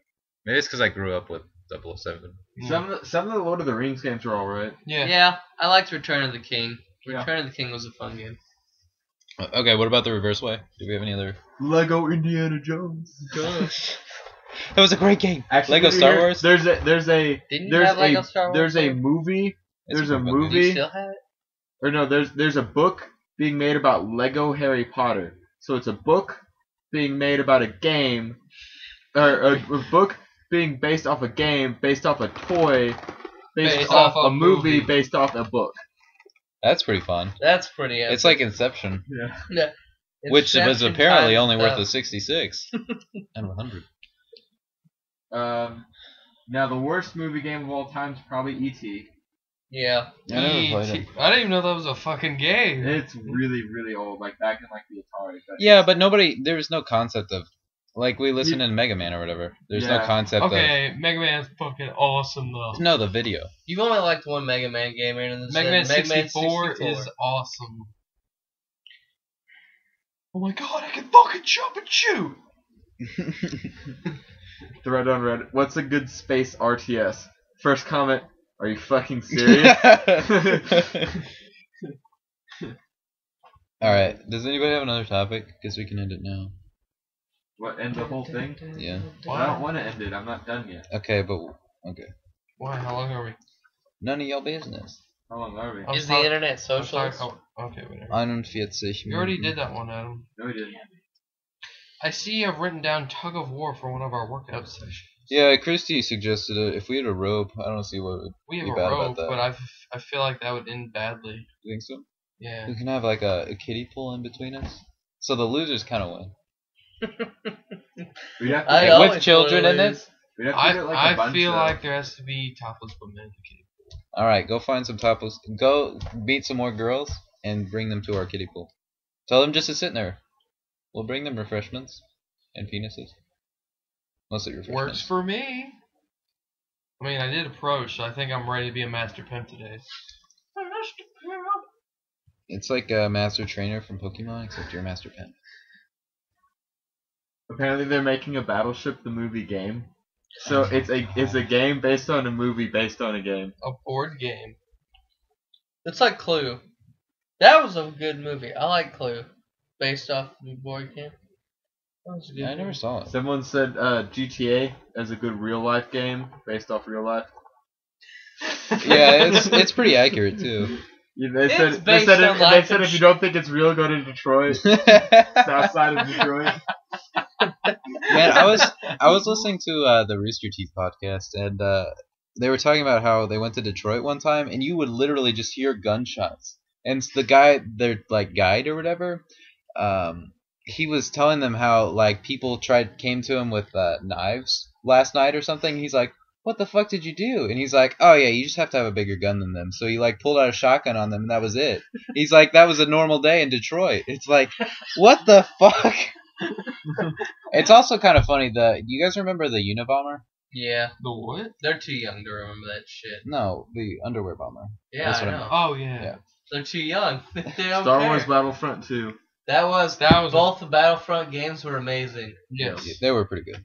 Maybe it's because I grew up with 007. Some of the Lord of the Rings games are alright. Yeah. Yeah, I liked Return of the King. Yeah. Return of the King was a fun game. Okay, what about the reverse way? Do we have any other? Lego Indiana Jones. That was a great game. Actually, Lego did you Star hear- Wars. There's Didn't you have Lego Star Wars? there's a movie. It's There's a pretty fun game. Do you movie. still have it? Or no, there's a book being made about Lego Harry Potter. So it's a book being made about a game, or a book being based off a game, based off a toy, based off a movie, based off a book. That's pretty fun. That's pretty. It's like Inception, Yeah. Yeah. which was Inception apparently times only worth a stuff. 66 and 100. Now the worst movie game of all time is probably E.T. Yeah. I never played it. I didn't even know that was a fucking game. It's really, really old, like back in like the Atari. Yeah, but there was no concept of like we listened in Mega Man or whatever. There's no Yeah. concept Okay, Mega Man's fucking awesome though. of no the video. You've only liked one Mega Man game, Aaron. and Mega Man that's 64 is awesome. Oh my god, I can fucking jump and shoot! Thread on Reddit. What's a good space RTS? First comment. Are you fucking serious? All right. Does anybody have another topic? Guess we can end it now. What, end the whole thing? Yeah. I don't want to end it. I'm not done yet. Okay, but okay. Why? How long are we? None of your business. How long are we? I'm Is sorry. the internet I'm sorry. socialist? Oh, okay, whatever. 41 You already did that one, Adam. No, we didn't. I see you have written down tug of war for one of our workout sessions. Yeah, Christy suggested it. If we had a rope, I don't see what would We have be a bad rope, about that. but I feel like that would end badly. You think so? Yeah. We can have like a kiddie pool in between us, so the losers kind of win. We'd have to I get, always With children in lose. it. we'd have to get like a I bunch feel of, like there has to be topless women. All right, go find some topless. Go meet some more girls and bring them to our kiddie pool. Tell them just to sit in there. We'll bring them refreshments and penises. Mostly refreshments. Works for me. I mean, I did approach, so I think I'm ready to be a master pimp today. Master pimp. It's like a master trainer from Pokemon, except you're a master pimp. Apparently, they're making a Battleship the movie game. So it's a game based on a movie based on a game. A board game. It's like Clue. That was a good movie. I like Clue. Based off the board game. That was a good Yeah, I never movie. saw it. Someone said GTA as a good real life game based off real life. Yeah, it's pretty accurate too. Yeah, they It's said based on life and if you don't think it's real, go to Detroit. It's outside of Detroit. Man, I was listening to the Rooster Teeth podcast, and they were talking about how they went to Detroit one time, and you would literally just hear gunshots. And the guy, their like guide or whatever, he was telling them how like people came to him with knives last night or something. He's like, "What the fuck did you do?" And he's like, "Oh yeah, you just have to have a bigger gun than them." So he like pulled out a shotgun on them, and that was it. He's like, "That was a normal day in Detroit." It's like, what the fuck? It's also kind of funny. You guys remember the Unabomber? Yeah. The what? They're too young to remember that shit. No, the underwear bomber. Yeah, That's I what know. Oh yeah. Yeah. They're too young. They don't Star care. Wars Battlefront 2. That was both the Battlefront games were amazing. Yes. They were pretty good.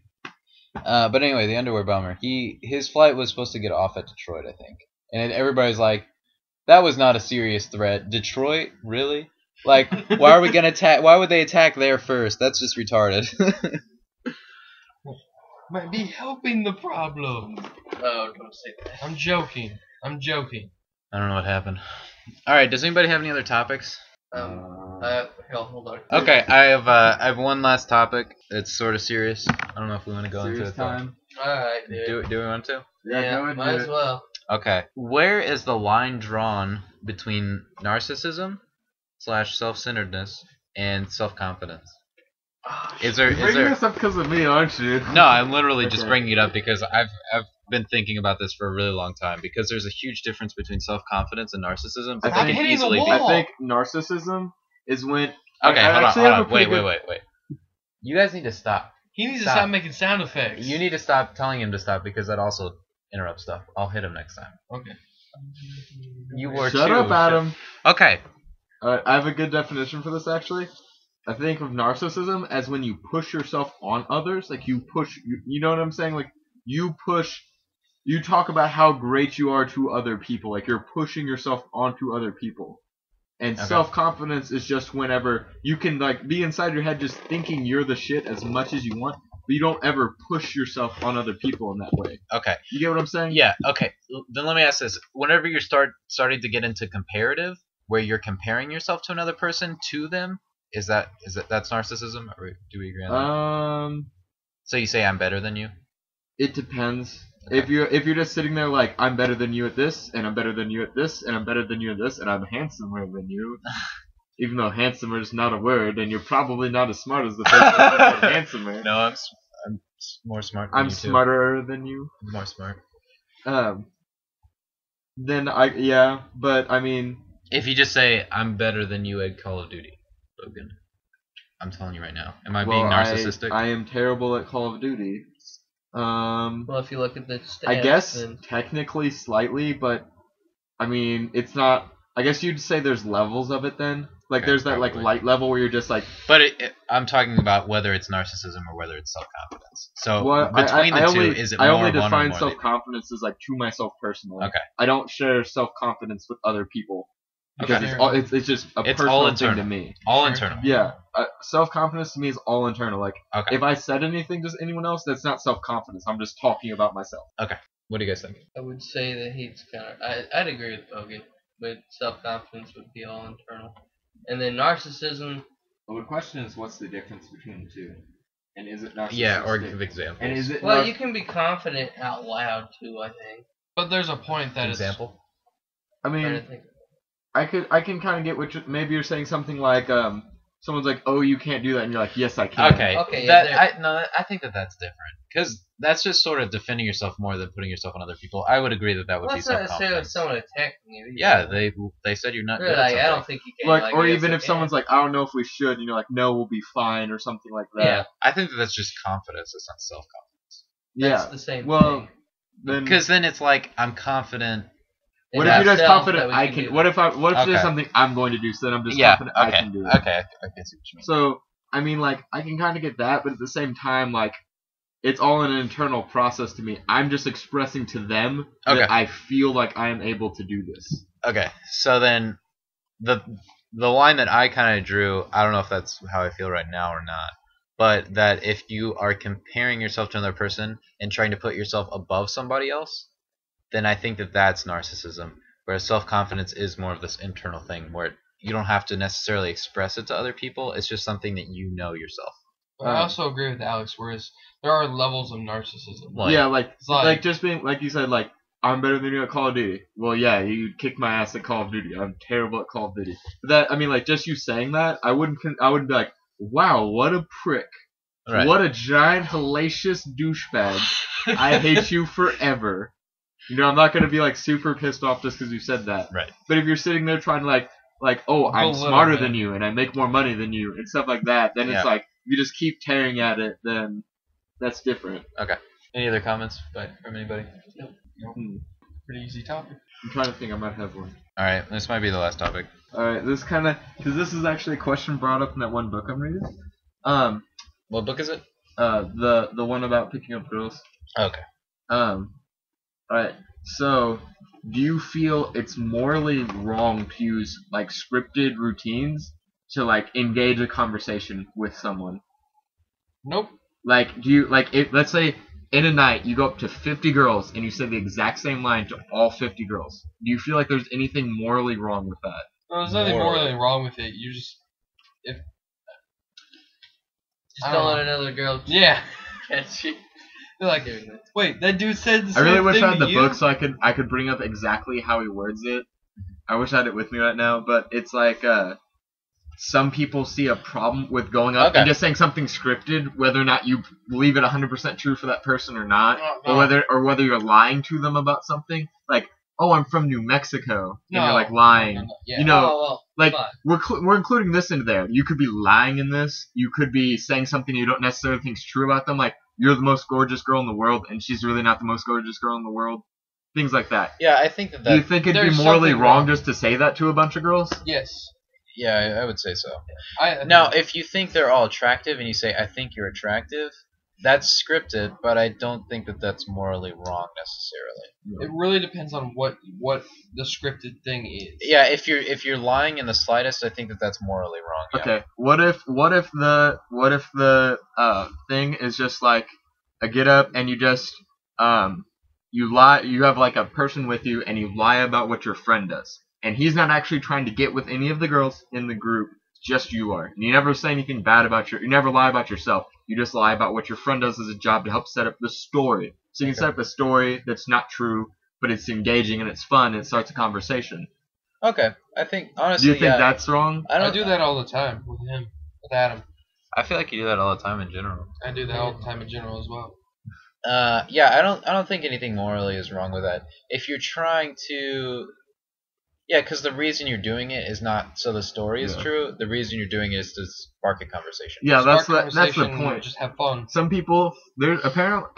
But anyway, the underwear bomber. His flight was supposed to get off at Detroit, I think, and everybody's like, "That was not a serious threat. Detroit, really? Like, why are we gonna attack? Why would they attack there first? That's just retarded." Might be helping the problem. Oh, don't say that. I'm joking. I don't know what happened. All right. Does anybody have any other topics? Hell, hold on. Okay, I have one last topic. It's sort of serious. I don't know if we want to go into Serious it. though. time. Alright, dude. Do we want to? Yeah, go ahead, might do as it. well. Okay. Where is the line drawn between narcissism / self-centeredness and self-confidence? Is there? You're bringing this up because of me, aren't you? No, I'm literally just Okay. bringing it up because I've been thinking about this for a really long time. Because there's a huge difference between self-confidence and narcissism. But I they think- can hitting the easily be. wall. I think narcissism is when. Okay, I hold actually on. have a pretty Wait. You guys need to stop. He needs Stop. to stop making sound effects. You need to stop telling him to stop because that also interrupts stuff. I'll hit him next time. Okay. You were Shut too. up, Adam. Okay. I have a good definition for this, actually. I think of narcissism as when you push yourself on others. Like, you push. You know what I'm saying? Like, you push. You talk about how great you are to other people. Like, you're pushing yourself onto other people. And Okay. self-confidence is just whenever you can, like, be inside your head just thinking you're the shit as much as you want, but you don't ever push yourself on other people in that way. Okay. You get what I'm saying? Yeah. Okay. Then let me ask this: whenever you're starting to get into comparative, where you're comparing yourself to another person to them, is that's narcissism? Or do we agree on that? So you say I'm better than you? It depends. Okay. If you're just sitting there like, I'm better than you at this, and I'm better than you at this, and I'm better than you at this, and I'm handsomer than you, even though handsomer is not a word, and you're probably not as smart as the person who said handsomer. No, I'm more smart. Than I'm you too. smarter than you. I'm more smart. Then but I mean, If you just say I'm better than you at Call of Duty, Logan, I'm telling you right now. Am I being narcissistic? I am terrible at Call of Duty. Well, if you look at the stats, I guess then technically slightly, but I mean, it's not. I guess you'd say there's levels of it then. Like Okay, there's that like probably. light level where you're just like, But I'm talking about whether it's narcissism or whether it's self-confidence. So well, between I the two, only, is it I more only one or define more the other? self-confidence as like to myself personally. Okay. I don't share self-confidence with other people because Okay. it's just a It's personal all thing internal. to me. All Sure. internal. Yeah, self-confidence to me is all internal. Like Okay. if I said anything to anyone else, that's not self-confidence. I'm just talking about myself. What do you guys think? I would say that he's kind of. I'd agree with Bogan, but self-confidence would be all internal, and then narcissism. Well, the question is, what's the difference between the two? And is it narcissistic? Yeah, or give examples. And is it Well, you can be confident out loud too. I think. But there's a point that it's example? I I'm trying mean, to think. I can kind of get what maybe you're saying something like someone's like, oh, you can't do that, and you're like, yes, I can. Okay. Okay, yeah, I think that's different because that's just sort of defending yourself more than putting yourself on other people. I would agree that would Well, be that's not necessarily self-confidence. someone attacking you. Yeah, they said you're not Really, good at like, I something. don't think you can. Like, or yes, even I if can. someone's like, I don't know if we should, and you're like, no, we'll be fine, or something like that. Yeah. I think that's just confidence. It's not self-confidence. That's Yeah. the same Well, thing. then Because then it's like I'm confident. what In if you're just ourselves confident that we I can can? do What if Okay. there's something I'm going to do? So then I'm just Yeah. confident I Okay. can do it. Okay. I can see what you mean. So I mean, like, I can kind of get that, but at the same time, like, it's all an internal process to me. I'm just expressing to them Okay. that I feel like I am able to do this. Okay, so then the line that I kind of drew, I don't know if that's how I feel right now or not, but that if you are comparing yourself to another person and trying to put yourself above somebody else, then I think that that's narcissism. Whereas self-confidence is more of this internal thing where you don't have to necessarily express it to other people. It's just something that you know yourself. But I also agree with Alex, whereas there are levels of narcissism. Like- yeah, like like- just being like you said, like, I'm better than you at Call of Duty. Well, yeah, you kicked my ass at Call of Duty. I'm terrible at Call of Duty. But that, I mean, like, just you saying that, I wouldn't be like, wow, what a prick. Right. What a giant hellacious douchebag. I hate you forever. You know, I'm not going to be like super pissed off just because you said that. Right. But if you're sitting there trying to like, oh, I'm Belittle smarter him. than you and I make more money than you and stuff like that, then Yeah. it's like, if you just keep tearing at it, then that's different. Okay. Any other comments from anybody? Pretty easy topic. I'm trying to think, I might have one. All right. This might be the last topic. Alright, this kind of, because this is actually a question brought up in that one book I'm reading. What book is it? The one about picking up girls. Okay. Alright, so do you feel it's morally wrong to use like scripted routines to like engage a conversation with someone? Nope. Like, do you like if let's say in a night you go up to 50 girls and you say the exact same line to all 50 girls? Do you feel like there's anything morally wrong with that? No, there's nothing morally wrong with it. You just Just I don't don't let another girl yeah. catch you. They're like, Doing that. wait, that dude said the I same really wish thing I had to the you? book so I could bring up exactly how he words it. I wish I had it with me right now, but it's like some people see a problem with going up Okay. and just saying something scripted, whether or not you believe it 100% true for that person or not, No. or whether you're lying to them about something. Like, oh, I'm from New Mexico, and you're like lying. No. Yeah. You know, Oh, well, like fine. we're including this into there. You could be lying in this. You could be saying something you don't necessarily think is true about them. Like, you're the most gorgeous girl in the world, and she's really not the most gorgeous girl in the world. Things like that. Yeah, I think that. Do you think it'd be there's morally something wrong wrong. just to say that to a bunch of girls? Yes. Yeah, I would say so. I Now, if you think they're all attractive and you say, "I think you're attractive," that's scripted, but I don't think that that's morally wrong necessarily. it really depends on what the scripted thing is. Yeah, if you're lying in the slightest, I think that that's morally wrong. Yeah. Okay. What if the thing is just like a get up and you just you lie, you have like a person with you and you lie about what your friend does. And he's not actually trying to get with any of the girls in the group, just you are. And you never say anything bad about you never lie about yourself. You just lie about what your friend does as a job to help set up the story. So you can set up a story that's not true, but it's engaging and it's fun and it starts a conversation. Okay, I think Do honestly, you think yeah, that's wrong? I do that all the time with him, with Adam. I feel like you do that all the time in general. I do that all the time in general as well. Yeah, I don't think anything morally is wrong with that. If you're trying to, yeah, because the reason you're doing it is not so the story is Yeah. true. The reason you're doing it is to spark a conversation. Yeah, that's Start the conversation, point. Just have fun. Some people, there's apparently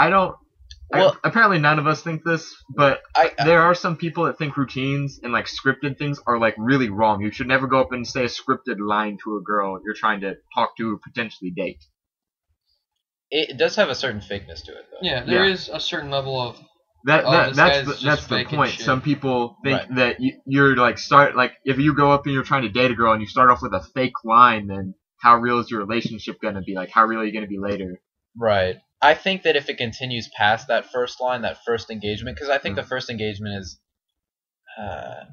Well- apparently none of us think this, but I there are some people that think routines and like scripted things are like really wrong. You should never go up and say a scripted line to a girl you're trying to talk to or potentially date. it does have a certain fakeness to it, though. Yeah, there Yeah. is a certain level of That, Oh, that this that's guy's the, just that's the faking point. shit. Some people think Right. that you're like if you go up and you're trying to date a girl and you start off with a fake line, then how real is your relationship gonna be? Like how real are you gonna be later? Right. I think that if it continues past that first line, that first engagement, because I think the first engagement is, I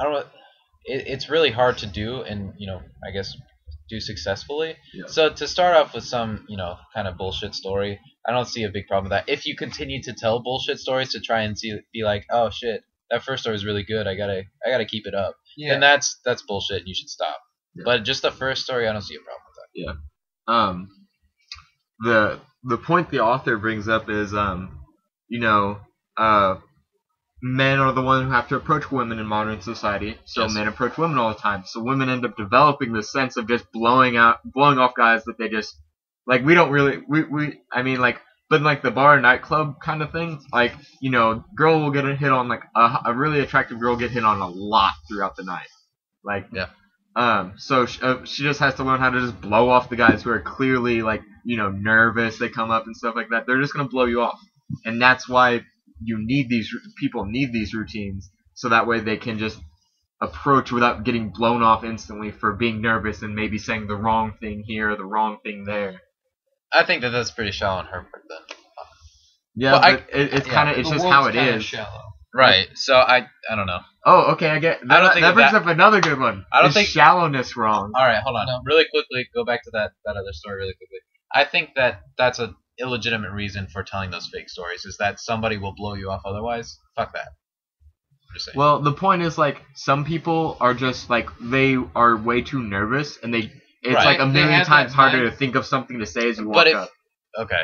don't know, it's really hard to do, and I guess do successfully. Yeah. So to start off with some, kind of bullshit story, I don't see a big problem with that. If you continue to tell bullshit stories to try and be like, oh shit, that first story is really good, I gotta keep it up. yeah. Then that's bullshit, and you should stop. Yeah. But just the first story, I don't see a problem with that. The point the author brings up is men are the ones who have to approach women in modern society, so Yes. men approach women all the time. So women end up developing this sense of just blowing off guys that they just like. We don't really but in like the bar or nightclub kind of thing, like girl will get a hit on like a really attractive girl will get hit on a lot throughout the night, like Yeah. So she just has to learn how to just blow off the guys who are clearly like nervous. They come up and stuff like that. They're just gonna blow you off, and that's why people need these routines, so that way they can just approach without getting blown off instantly for being nervous and maybe saying the wrong thing here or the wrong thing there. I think that that's pretty shallow on her part then. Yeah, Well, but it's kind of The just world's how it kinda is. shallow. Right. So I don't know. Oh, okay, I get. I don't think that brings that- up another good one. I don't Is think- shallowness wrong. All right, hold on. No. Really quickly, go back to that other story really quickly. I think that that's a illegitimate reason for telling those fake stories, is that somebody will blow you off otherwise. Fuck that. I'm just saying. Well, the point is like some people are just like they are way too nervous and it's Right. like a They million have times that harder mind- to think of something to say as you But walk up. okay,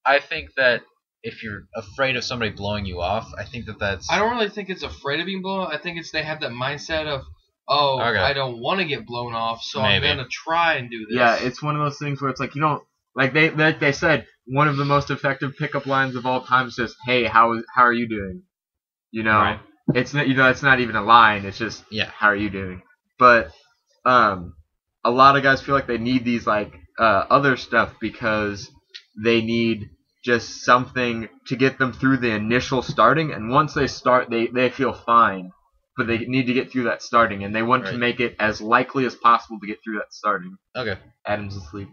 I think that if you're afraid of somebody blowing you off, I think that's. I don't really think it's afraid of being blown off. I think it's they have that mindset of, oh, Okay. I don't want to get blown off, so Maybe. I'm gonna try and do this. Yeah, it's one of those things where it's like you don't like they said one of the most effective pickup lines of all time is just, "Hey, how are you doing?" You know, Right. it's not it's not even a line. It's just, Yeah. "How are you doing?" But a lot of guys feel like they need these like other stuff because they need just something to get them through the initial starting, and once they start, they feel fine. But they need to get through that starting, and they want to Right. make it as likely as possible to get through that starting. Okay. Adam's asleep.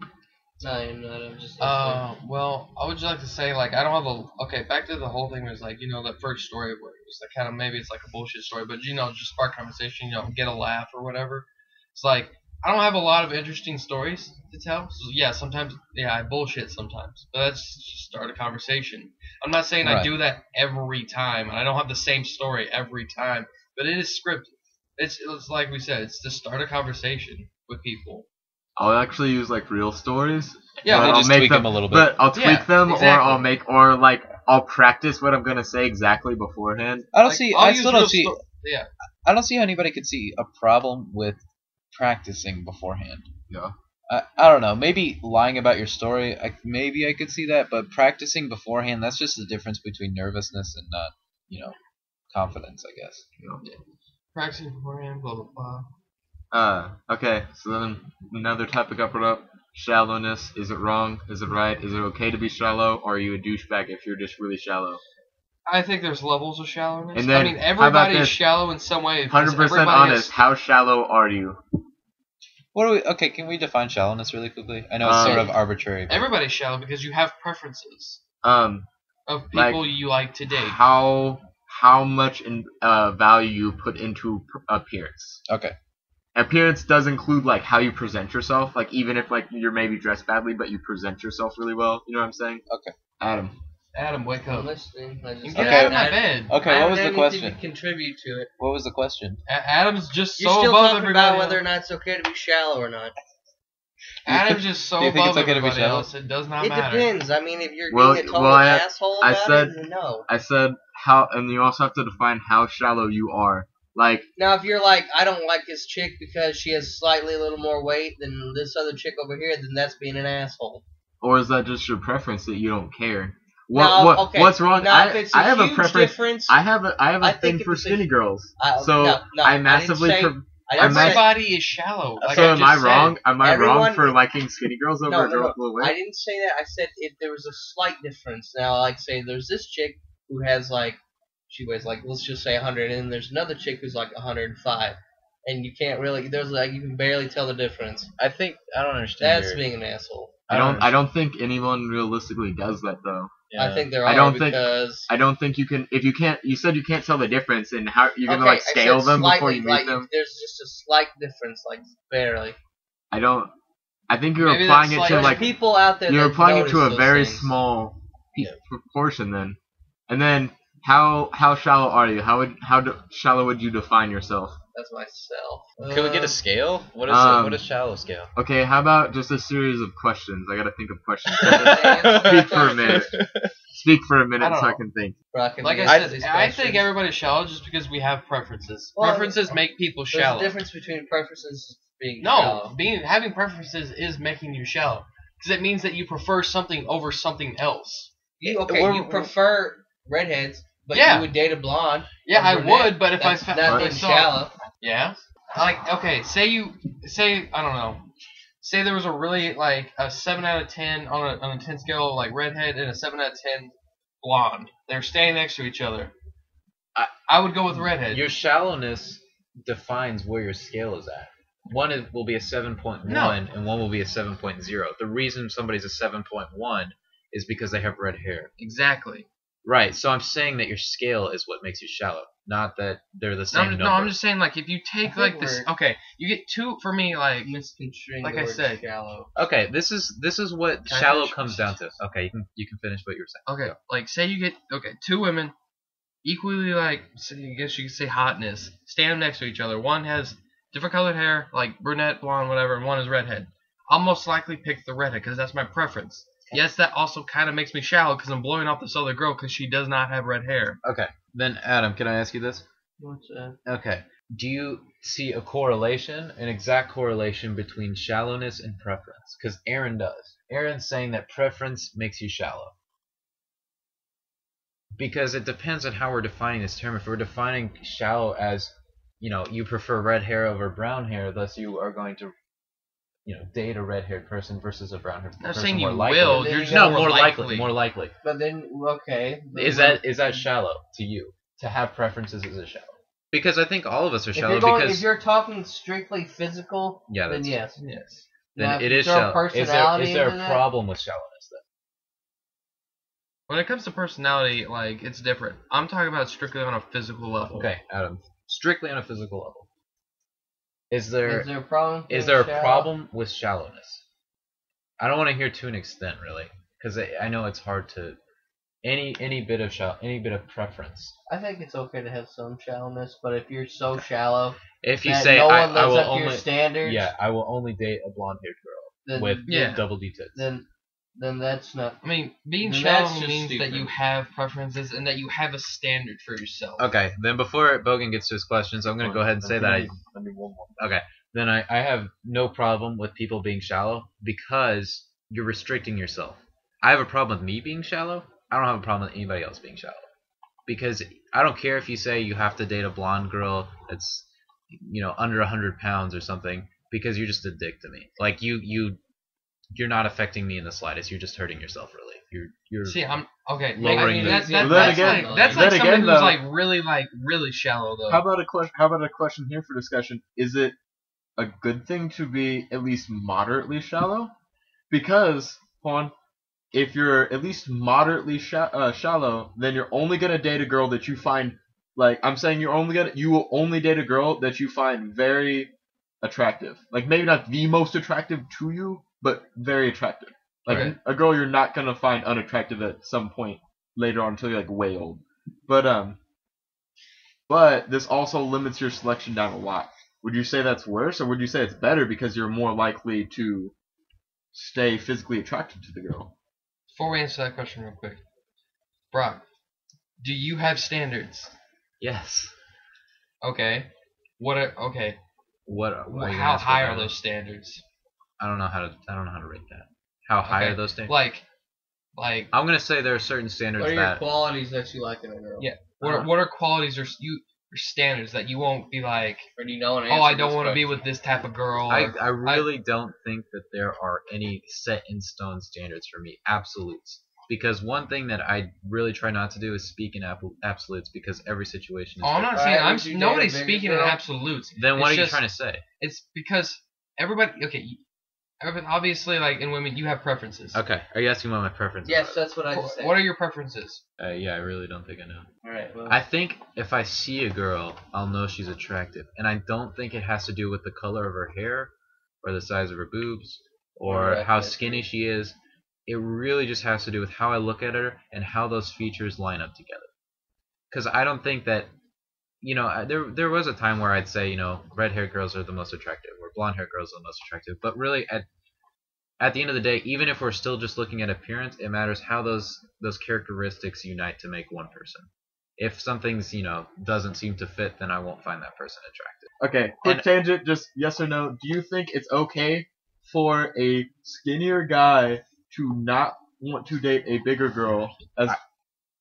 No, I'm not. I'm just. Well, I would just like to say, like, I don't have a. Okay, back to the whole thing was like, that first story where it was like kind of maybe it's like a bullshit story, but just spark conversation, get a laugh or whatever. It's like I don't have a lot of interesting stories to tell. So yeah, sometimes I bullshit sometimes, but that's just start a conversation. I'm not saying I Right. do that every time, and I don't have the same story every time, but it is scripted. It's like we said, it's to start a conversation with people. I'll actually use like real stories. Yeah, but they I'll just make tweak them a little bit. But I'll tweak Yeah, them, exactly. or I'll practice what I'm gonna say exactly beforehand. I don't Like, see. I'll I use still real don't see. sto- yeah. I don't see how anybody could see a problem with practicing beforehand. Yeah. I don't know. Maybe lying about your story. Maybe I could see that, but practicing beforehand. That's just the difference between nervousness and not, confidence. I guess. Practicing beforehand, blah blah blah. Okay, so then another topic I brought up: shallowness. Is it wrong? Is it right? Is it okay to be shallow, or are you a douchebag if you're just really shallow? I think there's levels of shallowness. And then, I mean, how about everybody is this? shallow in some way. 100% honest. How shallow are you? What do we? Okay, can we define shallowness really quickly? I know it's sort of arbitrary. But Everybody's shallow because you have preferences Um, of Like, people you like to date. how much value you put into appearance? okay. Appearance does include like how you present yourself. Like even if like you're maybe dressed badly, but you present yourself really well. You know what I'm saying? Okay. Adam. Adam, wake I'm up. listening. I just And get Okay. out of my bed. Okay. What was the anything question? to contribute to it. What was the question? Adam's just You're so still above talking everybody about whether or else. not it's okay to be shallow or not. Adam's just so Do you think above it's okay to be everybody shallow? else. It does not It matter. depends. I mean, if you're Well, being a total well, I asshole about said- it, then no. I said how, and you also have to define how shallow you are. Like, Now, if you're like, I don't like this chick because she has slightly a little more weight than this other chick over here, then that's being an asshole. or is that just your preference that you don't care? No, okay. What's wrong? Now, if it's a I have a huge preference. difference, I have a I thing think for if it's a- skinny girls. no, I massively. I didn't I'm say, Everybody is shallow. Like so I am just I said. wrong? Am I wrong Everyone- for liking skinny girls over No, a girl no, with low I weight? didn't say that. I said if there was a slight difference. Now, like, say there's this chick who has like, she weighs like, let's just say 100, and then there's another chick who's like 105, and you can't really, you can barely tell the difference. I don't understand. That's being an asshole. I don't think anyone realistically does that though. I think there I are don't think- because I don't think you can. If you can't, you said you can't tell the difference, and how you're gonna okay, like scale I said them before slightly, you meet like, them. there's just a slight difference, like barely. I don't. I think you're Maybe applying that's it like- to There's like people out there you're that applying it to a notice those very things. small Yeah. proportion then. And then how shallow are you? Shallow would you define yourself? That's myself. Can we get a scale? What is what is shallow scale? Okay, how about just a series of questions? I gotta think of questions. Speak for a minute. Speak for a minute I don't so I know. can think. Like I I said, said, I think everybody's shallow just because we have preferences. Well, Preferences make people there's shallow. a difference between preferences being No, shallow. having preferences is making you shallow because it means that you prefer something over something else. You We're- you prefer redheads, but Yeah. you would date a blonde. Yeah, or I brunette. would, but if I That's fa- not if I being saw- shallow. Yeah. Like, okay, say I don't know. Say there was a really like a 7 out of 10 on a 10 scale, like redhead, and a 7 out of 10 blonde. They're standing next to each other. I would go with redhead. Your shallowness defines where your scale is at. One will be a 7.1 No. and one will be a 7.0. The reason somebody's a 7.1 is because they have red hair. Exactly. Right. So I'm saying that your scale is what makes you shallow, not that they're the same number. No, I'm just saying like if you take I like think this. we're- Okay, you get two for me like. Misconstruing Like the I word said. shallow. Okay, this is what Can I shallow finish? comes down to. Okay, you can finish what you were saying. Okay, like say you get two women, equally like I guess you could say hotness, stand next to each other. One has different colored hair, like brunette, blonde, whatever, and one is redhead. I'll most likely pick the redhead because that's my preference. Yes, that also kind of makes me shallow because I'm blowing off this other girl because she does not have red hair. Okay. Then, Adam, can I ask you this? What's that? Okay. Do you see a correlation, an exact correlation between shallowness and preference? Because Aaron does. Aaron's saying that preference makes you shallow. Because it depends on how we're defining this term. If we're defining shallow as, you prefer red hair over brown hair, thus you are going to, date a red-haired person versus a brown-haired person. I'm not saying you likely. will. You're just more likely. More likely. But then, okay. Is that shallow to you? To have preferences is a shallow? Because I think all of us are shallow. If you're talking strictly physical, yeah, then yes. Yes. Then now, it is shallow. Is there a problem with shallowness then? When it comes to personality, like, it's different. I'm talking about strictly on a physical level. Okay, Adam. Strictly on a physical level. Is there a problem? Is there a problem with shallowness? I don't want to hear to an extent, really, because I know it's hard to any bit of preference. I think it's okay to have some shallowness, but if you're so shallow, if you that say no one I lives will up to only your standards, Yeah, I will only date a blonde-haired girl with double D tits. then that's not. I mean, being Then shallow that's just means that stupid. you have preferences and that you have a standard for yourself. Okay, then before Bogan gets to his questions, I'm going to go ahead and say that Let me one more. okay. Then I have no problem with people being shallow because You're restricting yourself. I have a problem with me being shallow. I don't have a problem with anybody else being shallow. Because I don't care if you say you have to date a blonde girl that's, under 100 pounds or something, because you're just a dick to me. Like, you're not affecting me in the slightest. You're just hurting yourself, really. You're See, I'm okay. lowering that's the- like then someone again, who's though- really shallow though. How about a question here for discussion? Is it a good thing to be at least moderately shallow? Because, hold on, if you're at least moderately shallow, then you're only gonna date a girl that you find, like, I'm saying you will only date a girl that you find very attractive. Like, maybe not the most attractive to you, but very attractive. Like, Okay. a girl you're not gonna find unattractive at some point later on until you're like way old. But this also limits your selection down a lot. Would you say that's worse, or would you say it's better because you're more likely to stay physically attracted to the girl? Before we answer that question real quick, Brock, do you have standards? Yes. Okay. What are okay? What are you How asking high about? are those standards? I don't know how to rate that. How high Okay. are those standards? Like I'm gonna say there are certain standards What are your that qualities that you like in a girl? Yeah. what are qualities or standards that you won't be like, Or do you know? oh, I don't want to be with this type of girl. I really don't think that there are any set in stone standards for me, absolutes. Because one thing that I really try not to do is speak in absolutes, because every situation is Oh, I'm not Alright, saying would you nobody's date a bigger speaking in girl? absolutes. Then what It's are you just- trying to say? It's because everybody. Okay, obviously, like in women, you have preferences. Okay, are you asking what my preferences Yes, are? that's what I just said. What are your preferences? Yeah, I really don't think I know. All right. Well, I think if I see a girl, I'll know she's attractive. And I don't think it has to do with the color of her hair, or the size of her boobs, or Or how ethnicity. skinny she is. It really just has to do with how I look at her and how those features line up together. Because I don't think that, there was a time where I'd say, red-haired girls are the most attractive, or blonde-haired girls are the most attractive. But really, at the end of the day, even if we're still just looking at appearance, it matters how those characteristics unite to make one person. If something's, doesn't seem to fit, then I won't find that person attractive. Okay, quick tangent, just yes or no. Do you think it's okay for a skinnier guy to not want to date a bigger girl?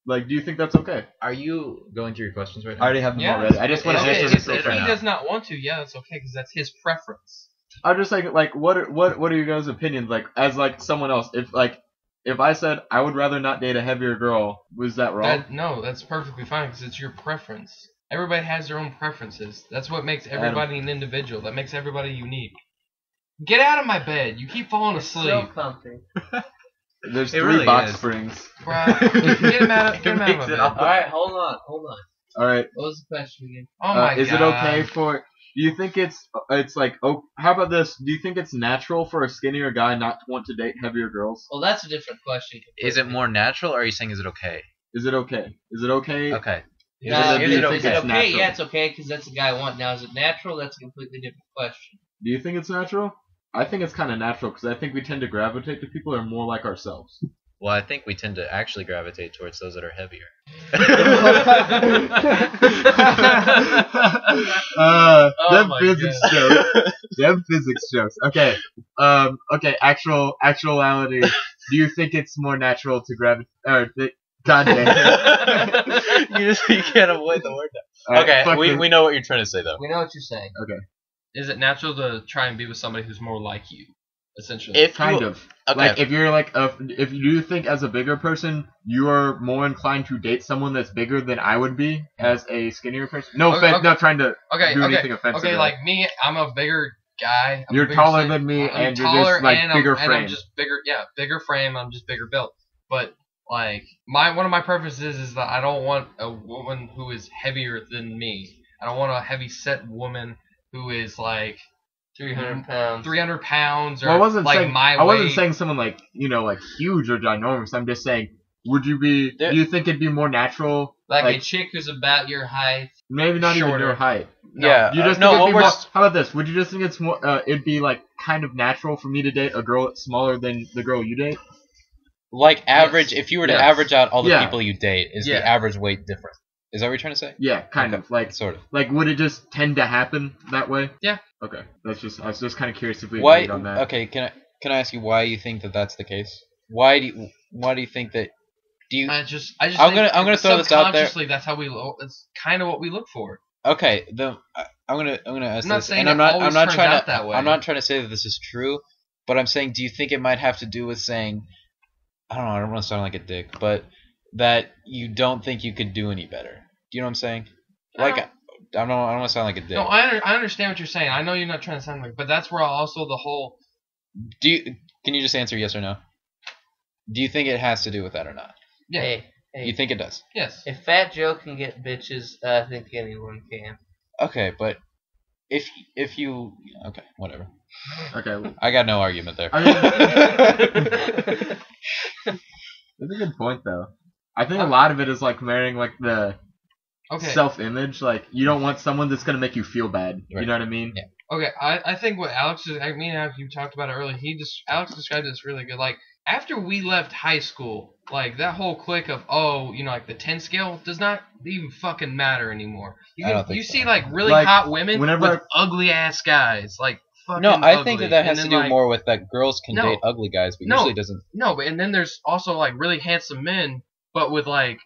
Do you think that's okay? Are you going through your questions right I now? already have them Yeah. already. I just want to Okay, answer if this if real he fast. does not want to, yeah, that's okay because that's his preference. I'm just saying, like, what are your guys' opinions? Like, as like someone else, if I said I would rather not date a heavier girl, was that wrong? No, that's perfectly fine because it's your preference. Everybody has their own preferences. That's what makes everybody an individual. That makes everybody unique. Get out of my bed. You keep falling it's asleep. so comfy. There's It 3 really box is. springs. Bruh, get him out of It my makes it bed. all- All right, hold on. All right. What was the question again? Oh my Is god. it okay for? Do you think it's like? Oh, how about this? Do you think it's natural for a skinnier guy not to want to date heavier girls? Well, that's a different question. Is it more natural, or are you saying is it okay? Is it okay? Is it okay? Okay. Now, Is is it it okay? okay? Natural? Yeah, it's okay because that's the guy I want. Now, is it natural? That's a completely different question. Do you think it's natural? I think it's kind of natural because I think we tend to gravitate to people who are more like ourselves. Well, I think we tend to actually gravitate towards those that are heavier. Them physics jokes. Them physics jokes. Okay. Okay. Actuality. Do you think it's more natural to gravitate? God damn it. you can't avoid the word. Okay, we know what you're trying to say though. We know what you're saying. Okay. Is it natural to try and be with somebody who's more like you, essentially? Kind of. Okay. Like if you're like if you think as a bigger person you are more inclined to date someone that's bigger than I would be as a skinnier person. No offense, not trying to do anything offensive. Okay, like me, I'm a bigger guy. You're taller than me, and you're just like bigger frame. And I'm just bigger. Yeah, bigger frame. I'm just bigger built. But like one of my preferences is that I don't want a woman who is heavier than me. I don't want a heavy set woman who is like 300 pounds. 300 pounds, or well, I wasn't like saying, my I wasn't weight. saying someone like like huge or ginormous. I'm just saying, would you be? Do you think it'd be more natural? Like a chick who's about your height. Maybe not even your height. No, yeah. You just think it'd be more, how about this? Would you just think it's more? It'd be like kind of natural for me to date a girl that's smaller than the girl you date. Like average, if you were to average out all the people you date, is the average weight different? Is that what you're trying to say? Yeah, kind of. Like sort of. Like, would it just tend to happen that way? Yeah. Okay. I was just kind of curious if we agreed on that. Okay. Can I ask you why you think that that's the case? Why do you think that? Do you? I'm gonna throw this out there. Subconsciously, that's how we. It's kind of what we look for. Okay. I'm gonna ask not this, saying and I'm not trying to. That way. I'm not trying to say that this is true, but I'm saying, do you think it might have to do with saying, I don't know, I don't want to sound like a dick, but that you don't think you could do any better? Do you know what I'm saying? Like, I don't want to sound like a dick. No, I understand what you're saying. I know you're not trying to sound like, but that's where also the whole. Can you just answer yes or no? Do you think it has to do with that or not? Yeah. Hey, you think it does? Yes. If Fat Joe can get bitches, I think anyone can. Okay, but if you okay, whatever. Okay. I got no argument there. I mean, that's a good point though. I think a lot of it is like marrying like the self-image. Like you don't want someone that's gonna make you feel bad. Right. You know what I mean? Yeah. Okay, I think what Alex is. I mean, Alex, you talked about it earlier. Alex described this really good. Like after we left high school, like that whole clique of like the 10 scale does not even fucking matter anymore. You see like really hot women with ugly ass guys, like. No, I think that has to do more with that girls can date ugly guys, but usually doesn't. No, but and then there's also like really handsome men, but with like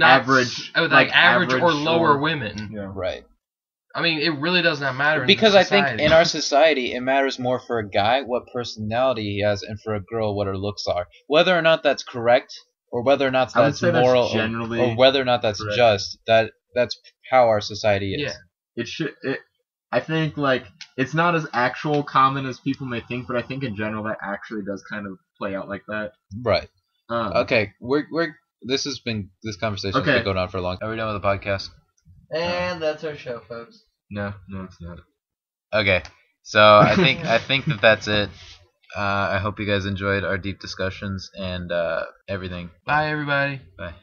average, average or lower women. Yeah. Right. I mean, it really does not matter. Because I think in our society, it matters more for a guy what personality he has, and for a girl what her looks are. Whether or not that's correct, or whether or not that's moral, or whether or not that's just, that's how our society is. Yeah. It should. I think like it's not as actual common as people may think, but I think in general that actually does kind of play out like that. Right. Okay. This conversation has been going on for a long time. Are we done with the podcast? And that's our show, folks. No, it's not. Okay. So I think that's it. I hope you guys enjoyed our deep discussions and everything. Bye, everybody. Bye.